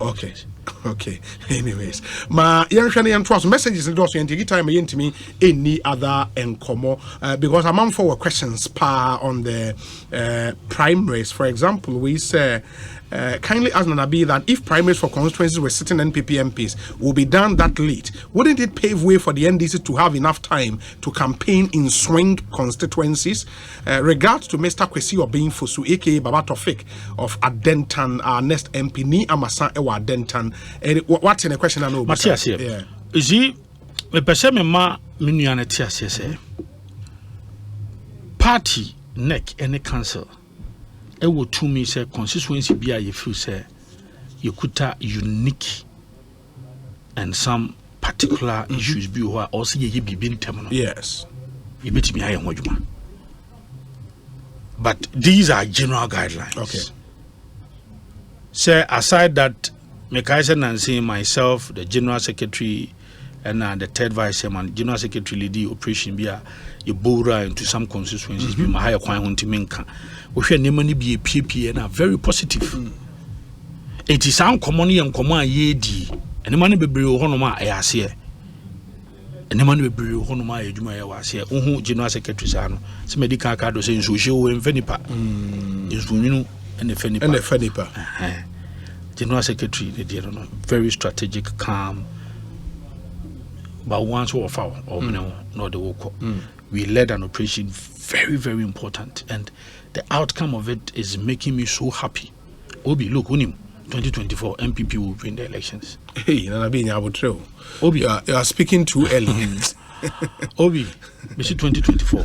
Okay. Anyways, ma yenhwene yentwas messages in those yentigi time yentimi any other enkomo because among for questions on the primaries. For example, we say kindly ask Nanabi that if primaries for constituencies were sitting NPP MPs will be done that late, wouldn't it pave way for the NDC to have enough time to campaign in swing constituencies? Regards to Mr. Kwesi Obinfosu, aka Baba Tofik of Adentan, our next MP, ni Amasa Ewa Adentan. What's in the question? I know. Matthias, yeah. Is he a person? Ma minuanetias say party neck any council. It would to me say constituency be a feel say you could unique and some particular issues be who also ye be been terminal. Yes. You bet me I am wajuma. But these are general guidelines. Okay. Say aside that Mekaisen and say myself, the General Secretary and the third Vice Chairman, General Secretary lead the operation be a bora into some constituencies be my higher quite to menka. We share money be a PP and are very positive. It is uncommon and common ye di and the money be brio honoma I see. And the money be brio honoma ejuma was here. General Secretary Sano, some medical card saying so show and Fenipa is Funino and the Fenipa. General Secretary, they did very strategic, calm. But once we foul or no, not the walk. We led an operation very, very important, and the outcome of it is making me so happy. Obi, look, Unim, 2024 MPP will win the elections. Hey, Nanabi Nyabotreo. Obi, you are speaking too early. Obi, we see 2024.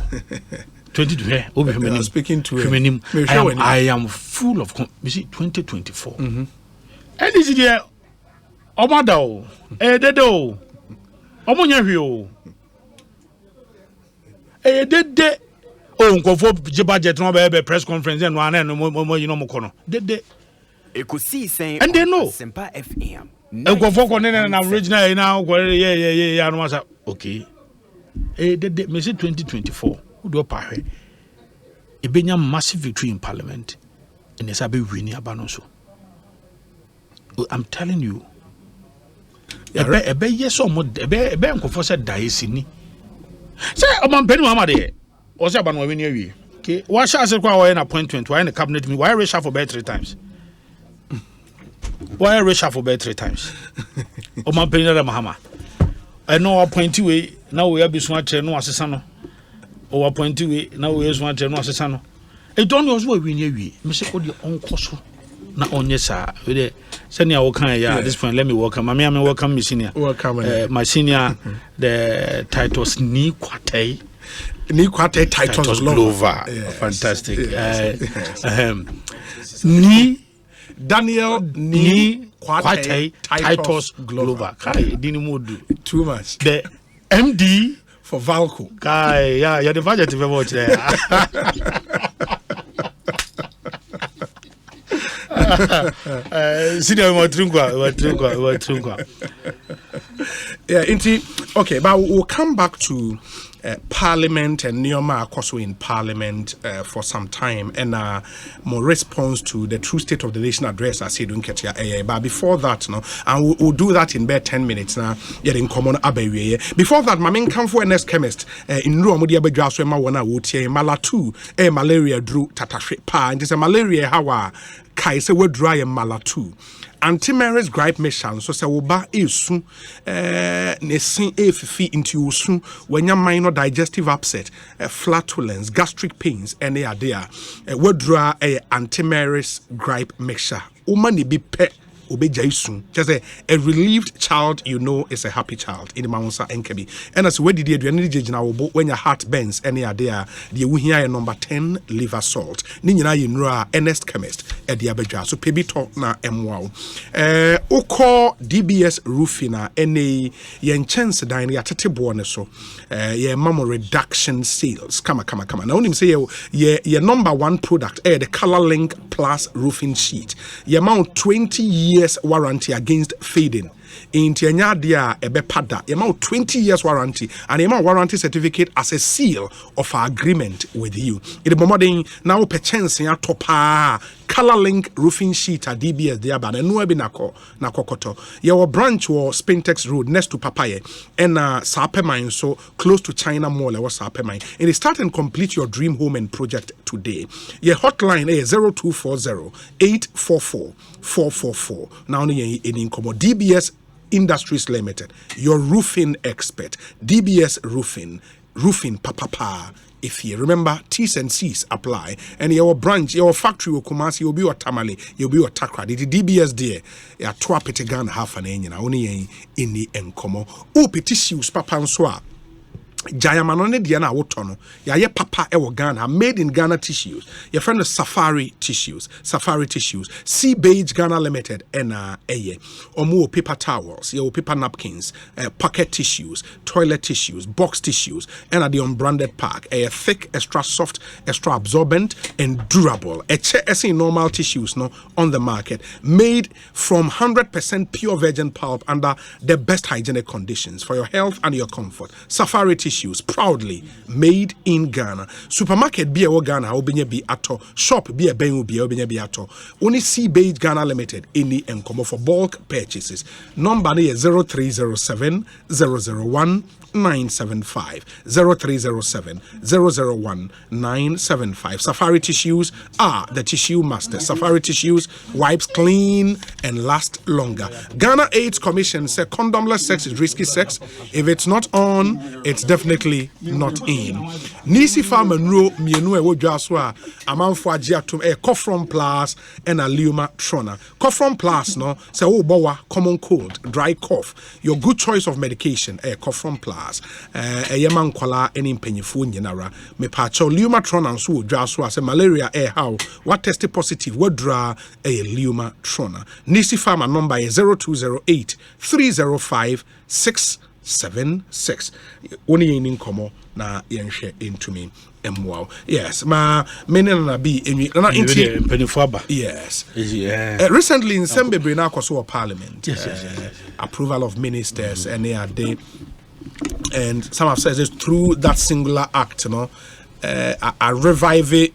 2024. Obi, you are speaking too early. I am full of. We see 2024. And this is the Omado, Dedo, Omonyario. Dede nkofo budget no be press conference and one and mo you know mo kono dede Ekosiisen and they know Sempa FM nkofo kono na original now yeah no masa okay dede me say 2024 who do pa hwe e benya massive victory in parliament and esa be win aba so I'm telling you ebe yes o mo ebe nkofo say dice ni. Say, Penny Mamade, or say, Ban win you. Okay, why shall I say, why an appointment? Why in the cabinet? Why reshuffle bed 3 times? Why reshuffle bed 3 times? Oman Penny Mahama. I know appoint you, now we have been swatched no assessano. Or appoint you, now we have swatched no assessano. It don't know what we near you. Mr. Odi on coso. Not on yes, sir. With it, send you at this point. Let me welcome. I'm welcome, my senior. Welcome, my senior. The titles Ni Kwate titles Glover. Yes. Fantastic. Ni Daniel Ni Kwate titles Glover. Kai didn't do too much. The MD for Valco. Guy, yeah, the budget to watch there. Senior Matrunkwa. Yeah, okay, but we'll come back to Parliament and Neoma Akoso in Parliament for some time and more response to the True State of the Nation address I said but before that, no, and we'll do that in about 10 minutes now. In common before that, my main come for a next chemist in Ruamudi Abedras Wema Wana Wotie Malatu malaria drew tatashe pa and it's a malaria hawa kai se we dry malatu. Anti-Mary's gripe mission so say oba esu ne sin efifi into usu when your minor digestive upset, flatulence, gastric pains, any idea. We draw a anti-Mary's gripe mixture. Umani be pet. Just a relieved child, you know, is a happy child in the Maunsa Enkebi. And as we did when your heart bends, any idea, the Wuhia number 10 liver salt. Nina Yinra, Ernest Chemist, at the Abeja. So Pebi talk na MWOW. Oko DBS roofina, any yen chance dine ya tete so ye mamo reduction sales. Come. Now, only say ye number one product, the Color Link Plus roofing sheet. Ye amount 20 years warranty against fading. In Tianya Ebepada, amount 20 years warranty and amount warranty certificate as a seal of our agreement with you. In the moment now perchance ya topa Color Link roofing sheet at DBS Diaba and no ebinako na kokoto. Your branch was Spintex Road next to Papaye and Sapemine so close to China Mall was Sapemine. And start and complete your dream home and project today. Your hotline is 0240 844 444. Now in Incomo DBS Industries Limited, your roofing expert. DBS roofing papa. If you remember, T's and C's apply, and your branch, your factory will come as you'll be your tamale, you'll be your takra. The DBS there, ya twa petigan half an engine, only in the encomo. Oh, tissues papa and swa. Jayamanone Diana Wotono, ya papa ewo Ghana, made in Ghana tissues. Your friend is Safari Tissues, Sea Beige Ghana Limited, and Omu paper towels, your paper napkins, pocket tissues, toilet tissues, box tissues, and the unbranded pack, a thick, extra soft, extra absorbent, and durable. A normal tissues no on the market, made from 100% pure virgin pulp under the best hygienic conditions for your health and your comfort. Safari Tissues, proudly made in Ghana. Supermarket be a Ghana, obenye bi ato. Shop be a bengu bi obenye bi ato. Only Sea Beige Ghana Limited in the encomo for bulk purchases. Number is 0307 001 975 0307 001 975. Safari Tissues are the tissue master. Safari Tissues wipes clean and last longer. Ghana AIDS Commission said condomless sex is risky sex. If it's not on, it's definitely not in. Nisi Farm and Ro Mienu Ewo Jaswa Amanfo Agiatum Cofron Plus and Aliuma Trona. Cofron Plus no say bowa common cold, dry cough. Your good choice of medication Cofron Plus. Yaman kwala any mpenyifo nyinara me pacho Lumatron and so dwaso say malaria how what tested positive what draw Lumatron. Nisi Farmer number is 0208 305 676. Only in komo na yenhwe into me. Wow. Yes, ma menena be yes. Recently in Sembebre na kwaso Parliament. Yes. Approval of ministers and they are they. And some have said it's through that singular act, you know, I revive it,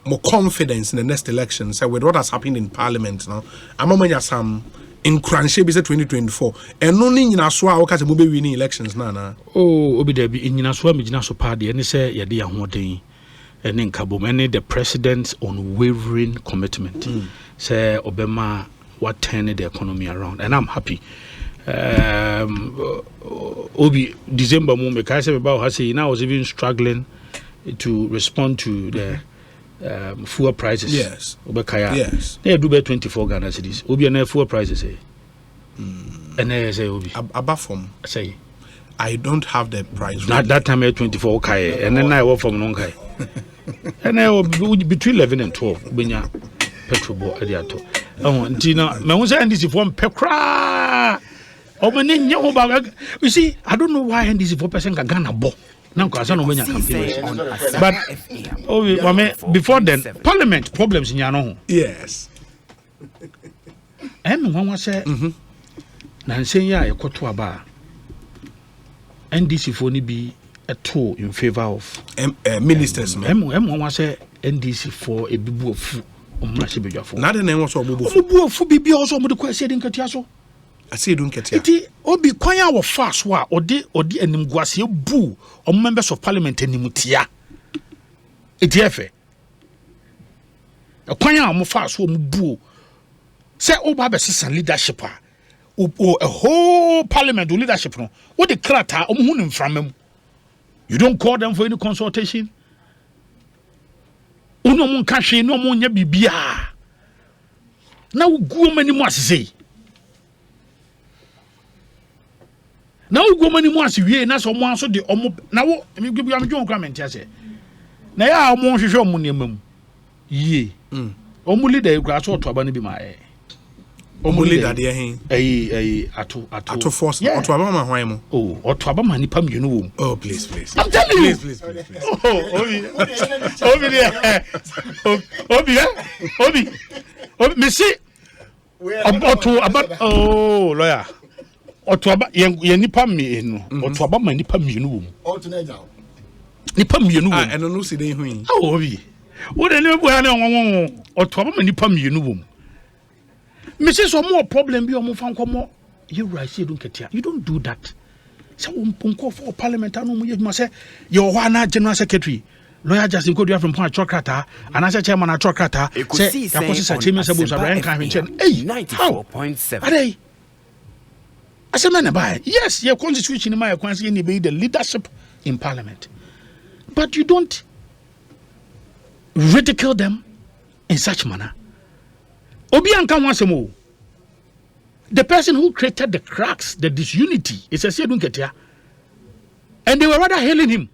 more confidence in the next election. So with what has happened in Parliament, you know, I'm on some in Cranshe 2024, and only in Aswa because we be winning elections now. Oh, obi there be in Aswa, me so party, and say ya dey ahode, and in Kabum, and the president's unwavering commitment. Say Obama what turn the economy around, and I'm happy. Obi December moment I said about her saying I was even struggling to respond to the fuel prices. Yes. Yes. They do about 24 Ghana cedis. Obi and fuel prices and they say Obi above from say I don't have the price. That time at 24 kai and then I work from Nonkai. And I will between 11 and 12 benya petrol bo adiato. Oh, Tina, me won say this if one pekra You see, I don't know why NDC 4% can Ghana bo. Now, because I don't know campaign. But before then, Parliament problems in Yano. Yes. One was said, Nancy, I got to a bar. NDC for be a tool in favor of ministers. One was said NDC for a bibu of food. Not the name was Obu fu bibi also mo de kwase de nkatiaso. Ase do nkatia. Iti obi kwan a wo fast wa odi animguase bu om members of parliament animutia. Iti efe. Kwan a mo fast wo mo bu. Say oba be sesa leadership a whole parliament leadership no. What the krata om hu nim framam. You don't call them for any consultation. Uno mun kashe no mun nya bibia na uguo mani mu asese na uguo mani mu aswie na so mo aso de omo na wo me gbibia me dwon comment ase na ya omo hwehwe omo ne mam ye omo leader ekura so to aba ne bi ma omo leader de hen ato force oto aba ma hwan mu oto aba ma nipa mienu wo oh please I'm telling you please Obi me see oto aba lawyer oto aba ye nipa mienu oto aba ma nipa mienu wo oto na ja nipa mienu wo eno no si den hu Obi wo de ne bu ha na won oto aba ma nipa mienu wo Mrs. More problem be on Fancomo. You right, you don't get here. You don't do that. So, Punko for Parliament, you must say, you're one General Secretary. Lawyer Justin Kodia from Point Chocrata, and as a chairman at Chocrata, say, James Abus of Rank and 94.7. Are they? As a man, by yes, your constitution in my acquaintance, you be the leadership in Parliament. But you don't ridicule them in such manner. Obianka Wansemo, the person who created the cracks, the disunity, is a Sedun Ketia. And they were rather hailing him.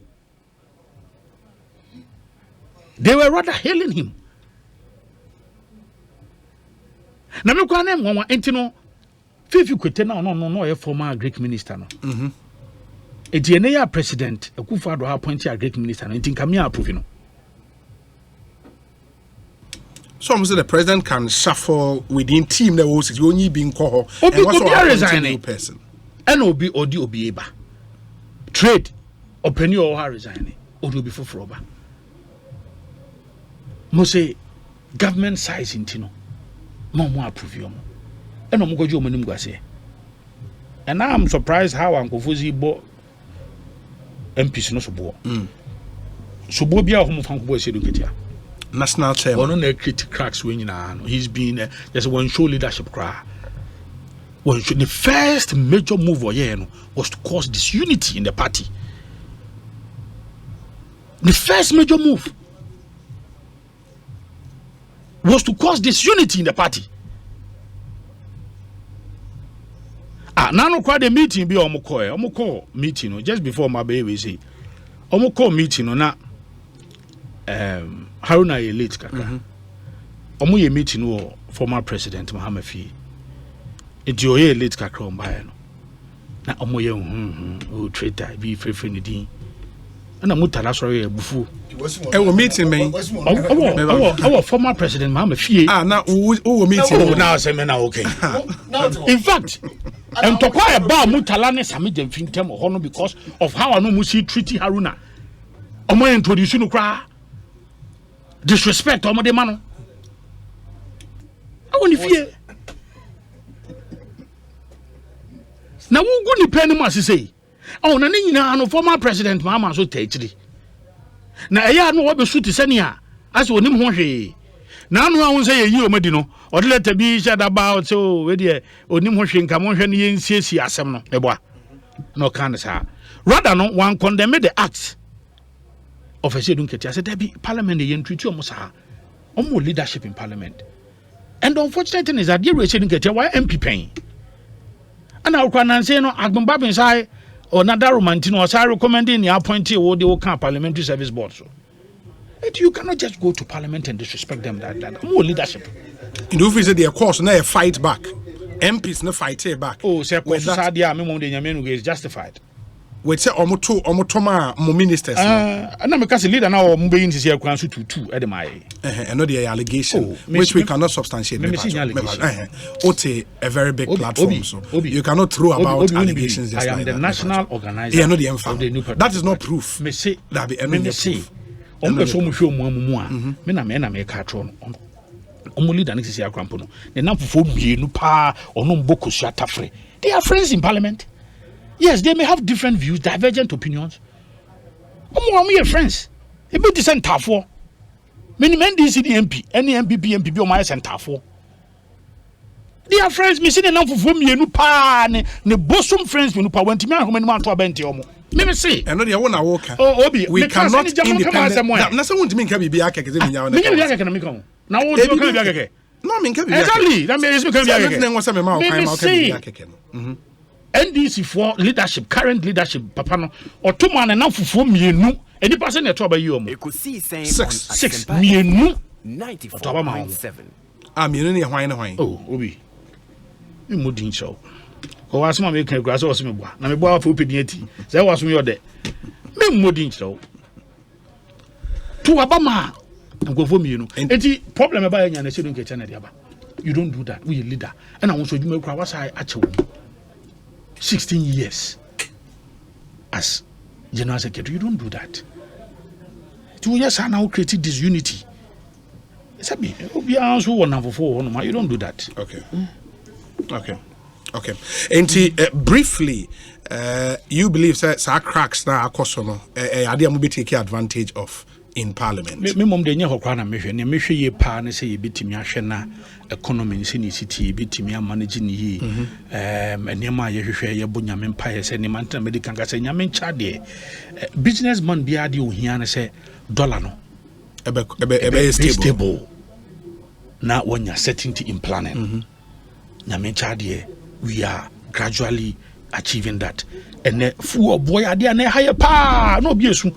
Now, me kwa name one entino. Fifi kwete na no a former Greek minister no. Etiene president Akufo-Addo appoint a Greek minister no ntin kamia approve no. So I'm saying the president can shuffle within team that was only being called and what's a new person. And obi eba. Trade open your resigning. Odo be for froba. Mo say government size in Tino. No more approve you. And no go jo manim gwase. And now I'm surprised how Uncle Fuzi bought MPs no so bo. So bo bia ho mo fan ko bo se do ketia. National chairman. On the cracks when he's been there's one show leadership cry. The first major move was to cause disunity in the party. The first major move was to cause disunity in the party. Now no quite a meeting be call meeting just before my baby say call meeting na Haruna ye late kaka. Omo ye meeting wo former president Mohamed Fi. Enti oye late kaka on buy no. Na omo ye o trader bi free ni din. Na mutala sorry bufu. E wo meeting men. Our former president Mohamed Fi. Na wo meeting. Now say me na okay. In fact, and to quite about mutala ne sami dem fintem ho no because of how anu musi treat Haruna. Omo introduce no kra. Disrespect omo de mano. I want fear. Na wo go ni pen mu asese. Oh na ni nyina no former president Mahama so tachiri. Na eya no wo be suit senia as onim ho hwe. Na anu ahun say yeyi omadi no. O de letter bi shada about so we de onim ho hwe nka mo hwe ne yensiesi asem no. Eboa. No kan sa. Rather no one condemn the act of a Sedun Ketia. I said, there be parliament, the treaty almost leadership in parliament. And the unfortunate thing is that you Sedun Ketia, why MP paying? And I can say, no, I've been babbling side or Nada Romantino, or I recommending the appointee or the Okan Parliamentary Service Board. So you cannot just go to parliament and disrespect them that more leadership. In the office, they are course, now fight back. MPs no fight it back. Oh, say Sadia, me the Yamenu is justified. We say omotoma mo ministers. And I'm a leader now moving to see a council to 2 at my and not the allegation which we cannot substantiate. Ote a very big platform, so you cannot throw about allegations. I am the national organizer. Yeah, no the that is not proof. Me say that be any say on so mu show mu me na me ka tro no omo leader na sisi akrampo no ne na fofo bienu pa ono mbokosu atafre. They are friends in parliament. Yes, they may have different views, divergent opinions. Omo friends. E be the center for. Many men DC MP, any MPP o my center for. They are friends. Me see the number for me pa ne bosom friends me no pa wantimi ahoma man to abenti omo. Me say. I know they want to walk. Oh, Obi, we cannot independent. Na say won't me can be akeke me nya. Me nya akeke na me kan. Na wo do kan bi akeke. No, me can be. Exactly. That means me kan bi akeke. Na ngo say me ma o kan ma o kan bi akeke no. NDC for leadership, current leadership, Papa no, or 2 man and now for mienu, any person at trouble you. Ekosiisen 6 mienu 94.7. Mienu ni hwan. Oh, Obi. You modin show. O asma me kan grass o me boa. Na me boa for opedi ati. Say was me ode. Me modin show. To abama. Go for mienu. Enti problem eba nya na se don kecha na dia ba. You don't do that. We a leader. And I want to do me kwa wasa achewo. 16 years as general secretary. You don't do that. 2 years now created disunity. You don't do that. Okay. And briefly, you believe that cracks now are take advantage of in parliament. Me mom de nya hokwa na mehwe ye pa ne say yebetimi ahwe na economy nsi ni city yebetimi manage ni yi enema ye hwehwe ye bo nyame mpa ye say ne man tan medical ka say nyame ncha de businessman bia de ohia ne say dollar no ebe stable na wonya certainty in planning nyame ncha de we are gradually achieving that and fu boy ade na higher pa no bi esu.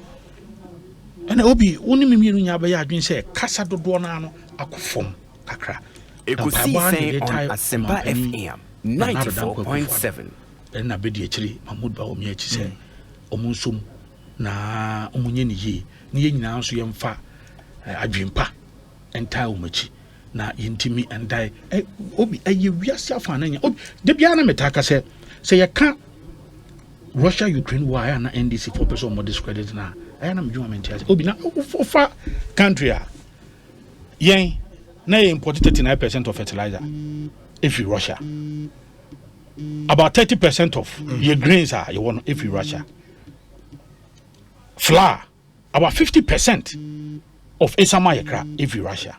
And Obi, only me nya ba ya adwen say kasa dodo na no akofom kakra. Ekosiisen on Asempa FM 94.7. And na be di akiri Mahmoud ba omi achi say omunsom na omunye ni yi ne nyina nso yemfa adwenpa enta omachi na yintimi endai Obi aye wiase afa na nya Obi de bia na metaka say ye ka Russia Ukraine war na NDC for person more discredit na I am Obi na for country yen na import 39% of fertilizer if you Russia. About 30% of your grains are you want if you Russia. Flour about 50% of Esama yakra if you Russia.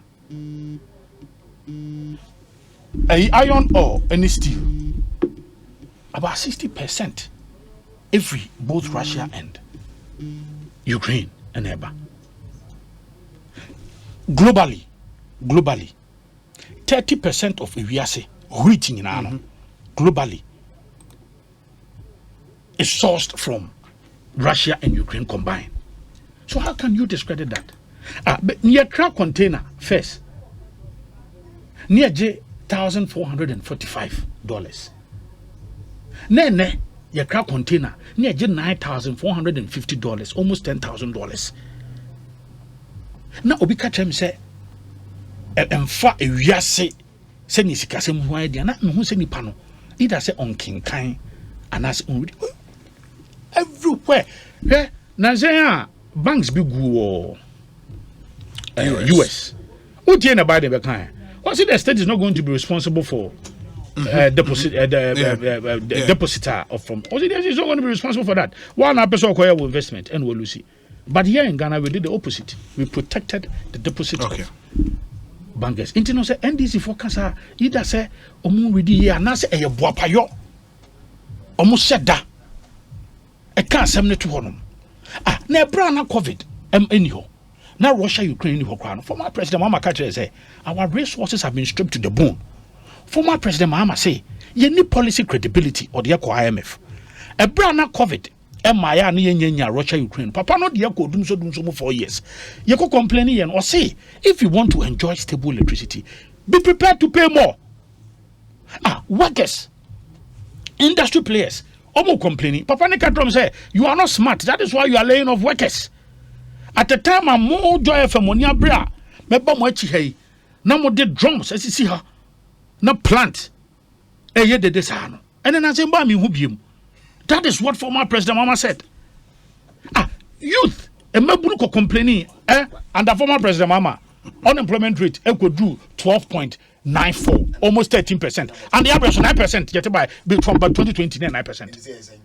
Iron ore and steel about 60% if both Russia and Ukraine and Eba. Globally, 30% of Iwiase wheat in Ano globally is sourced from Russia and Ukraine combined. So how can you discredit that? But near crowd container first, near $1,445. Nene. Your crowd container near $9,450, almost $10,000. Now Obi catch him say emfa ewiase se ni sikase mu hwan dia na me hu se nipa no either say on kinkan and as on everywhere na say banks be go US who dey na buy the kan what say the state is not going to be responsible for depositor of from is not going to be responsible for that. One person acquire investment and we'll lose it. But here in Ghana we did the opposite. We protected the deposit of bankers. Intino say NDC focus either say omu ready here na say e boapayo. Omu sheda. E kan sem ne to honum. Na ebra na COVID anyhow. Now Russia Ukraine anyhow kwa. Former President Mama Kache say our resources have been stripped to the bone. Former President Mahama say, you need policy credibility or the IMF. A brand COVID, Maya Nya Russia Ukraine. Papa no the dum so 4 years. You go complaining and or say if you want to enjoy stable electricity, be prepared to pay more. Workers, industry players, almost complaining. Papa Nikatrom say, you are not smart. That is why you are laying off workers. At the time, I'm more joy for Monia Bra. Meba Mochi hey. Now more did drums as you see her. No plant. Ye de desano. And then I say, Bami Hubium. That is what former President Mama said. Youth, a Mabuko complaining, and the former President Mama, unemployment rate could do 12.94, almost 13%. And the average 9%, yet by from 2020, 9%.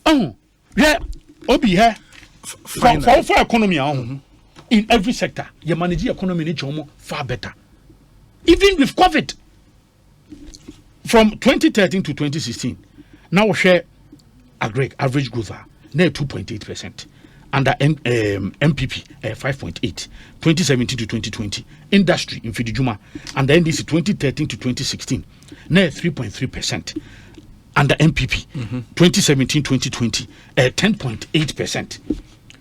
Oh, yeah, Obi here for economy in every sector, you manage the economy in far better. Even with COVID, from 2013 to 2016, now we share average growth near 2.8%, under MPP 5.8, 2017 to 2020, industry in Fidijuma, and the NDC 2013 to 2016, near 3.3%. Under MPP, 2017-2020, 10.8%.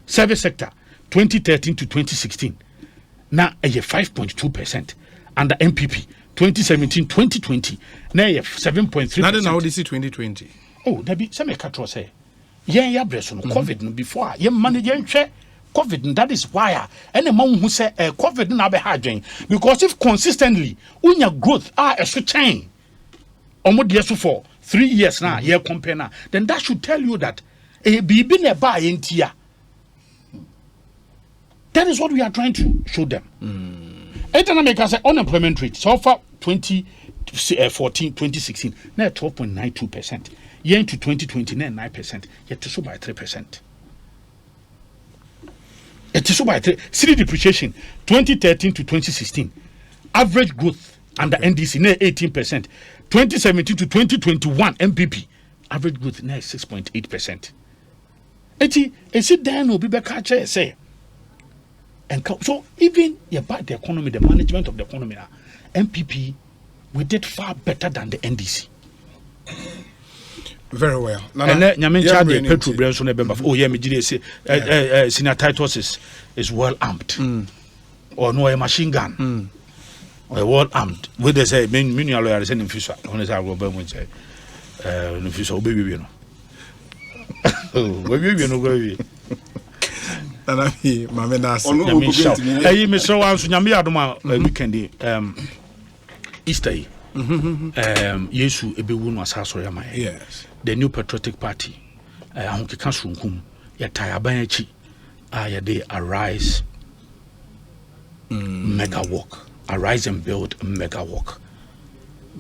Service sector, 2013 to 2016, now 5.2%. Under MPP, 2017-2020, now 7.3%. Now now this is 2020. Oh, there be some catro say, yeah, breast COVID before, yeah, manage COVID, and that is why any man who say COVID now be hard because if consistently, when your growth a chain, almost years for 3 years now, year compare now, then that should tell you that a baby never in tia. That is what we are trying to show them. Economic as unemployment rate so far 2014, 2016, now 12.92%. Year into 2020, now 9%. Yet to so by 3%. It is so by 3. City depreciation 2013 to 2016, average growth under NDC now 18%. 2017 to 2021 MPP average growth now 6.8%. It's it then will be back say. And so even about the economy, the management of the economy, MPP, we did far better than the NDC. Very well. And then petrol brands on the oh yeah, me say senior Titus is well armed, or no a machine gun, or well armed. What they say, many lawyers in future. Honestly, I will be when say, no future, baby, you know. Oh, baby, you know, baby. And I mean, Mamma Nasa. Hey, Mr. Wans, Yami Adoma, weekend, Easter. Yesu Ebewun was Hasoyama. Yes. The new patriotic party. Honki Kansunkum, Yataya Banyachi, Ayade Arise Mega Walk. Arise and build Mega Walk.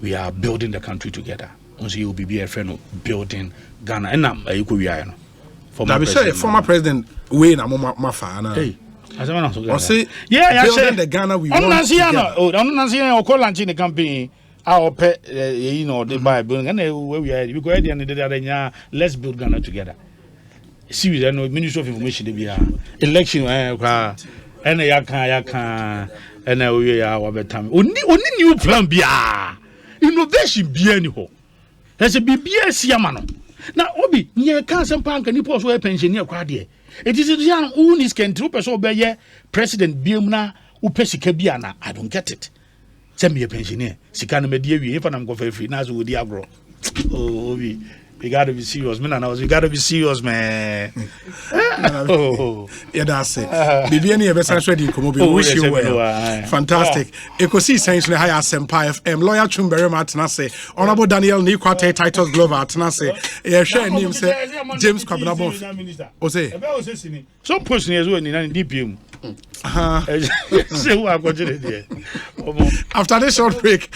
We are building the country together. Once you will be a friend of building Ghana. And I'm a Yukubiano. Former President Wayne Amoma. Hey, I say, yeah, building the Ghana we want. I'm not seeing a call in the campaign. Our pet, you know, the Bible, and where we are, we go ahead and let's build Ghana together. Serious, I know, Ministry of Information, they be election, and yaka, and we are our time. Only new plan be innovation be anyhow. There's a BBS Yamano. Now, Obi, near cancer punk and you also a pensioner crowd. It is a young unis can troop us over here, President Biumna, Upesikabiana. I don't get it. Send me a pensioner. Sikana media, if I'm going for free, Nazu with the agro. Oh, Obi, we gotta be serious, man. We gotta be serious, man. Yeah, that's it. Bibiani, a best ready. We wish you well. Fantastic. Ekosiisen is the higher Sempa FM. Lawyer Chumbere Martinase, Honorable Daniel Nikwate, Titus Glover, Tanase. Yeah, share name, say James Kwabinabo. Ose. So, person is winning in DPM. After this short break.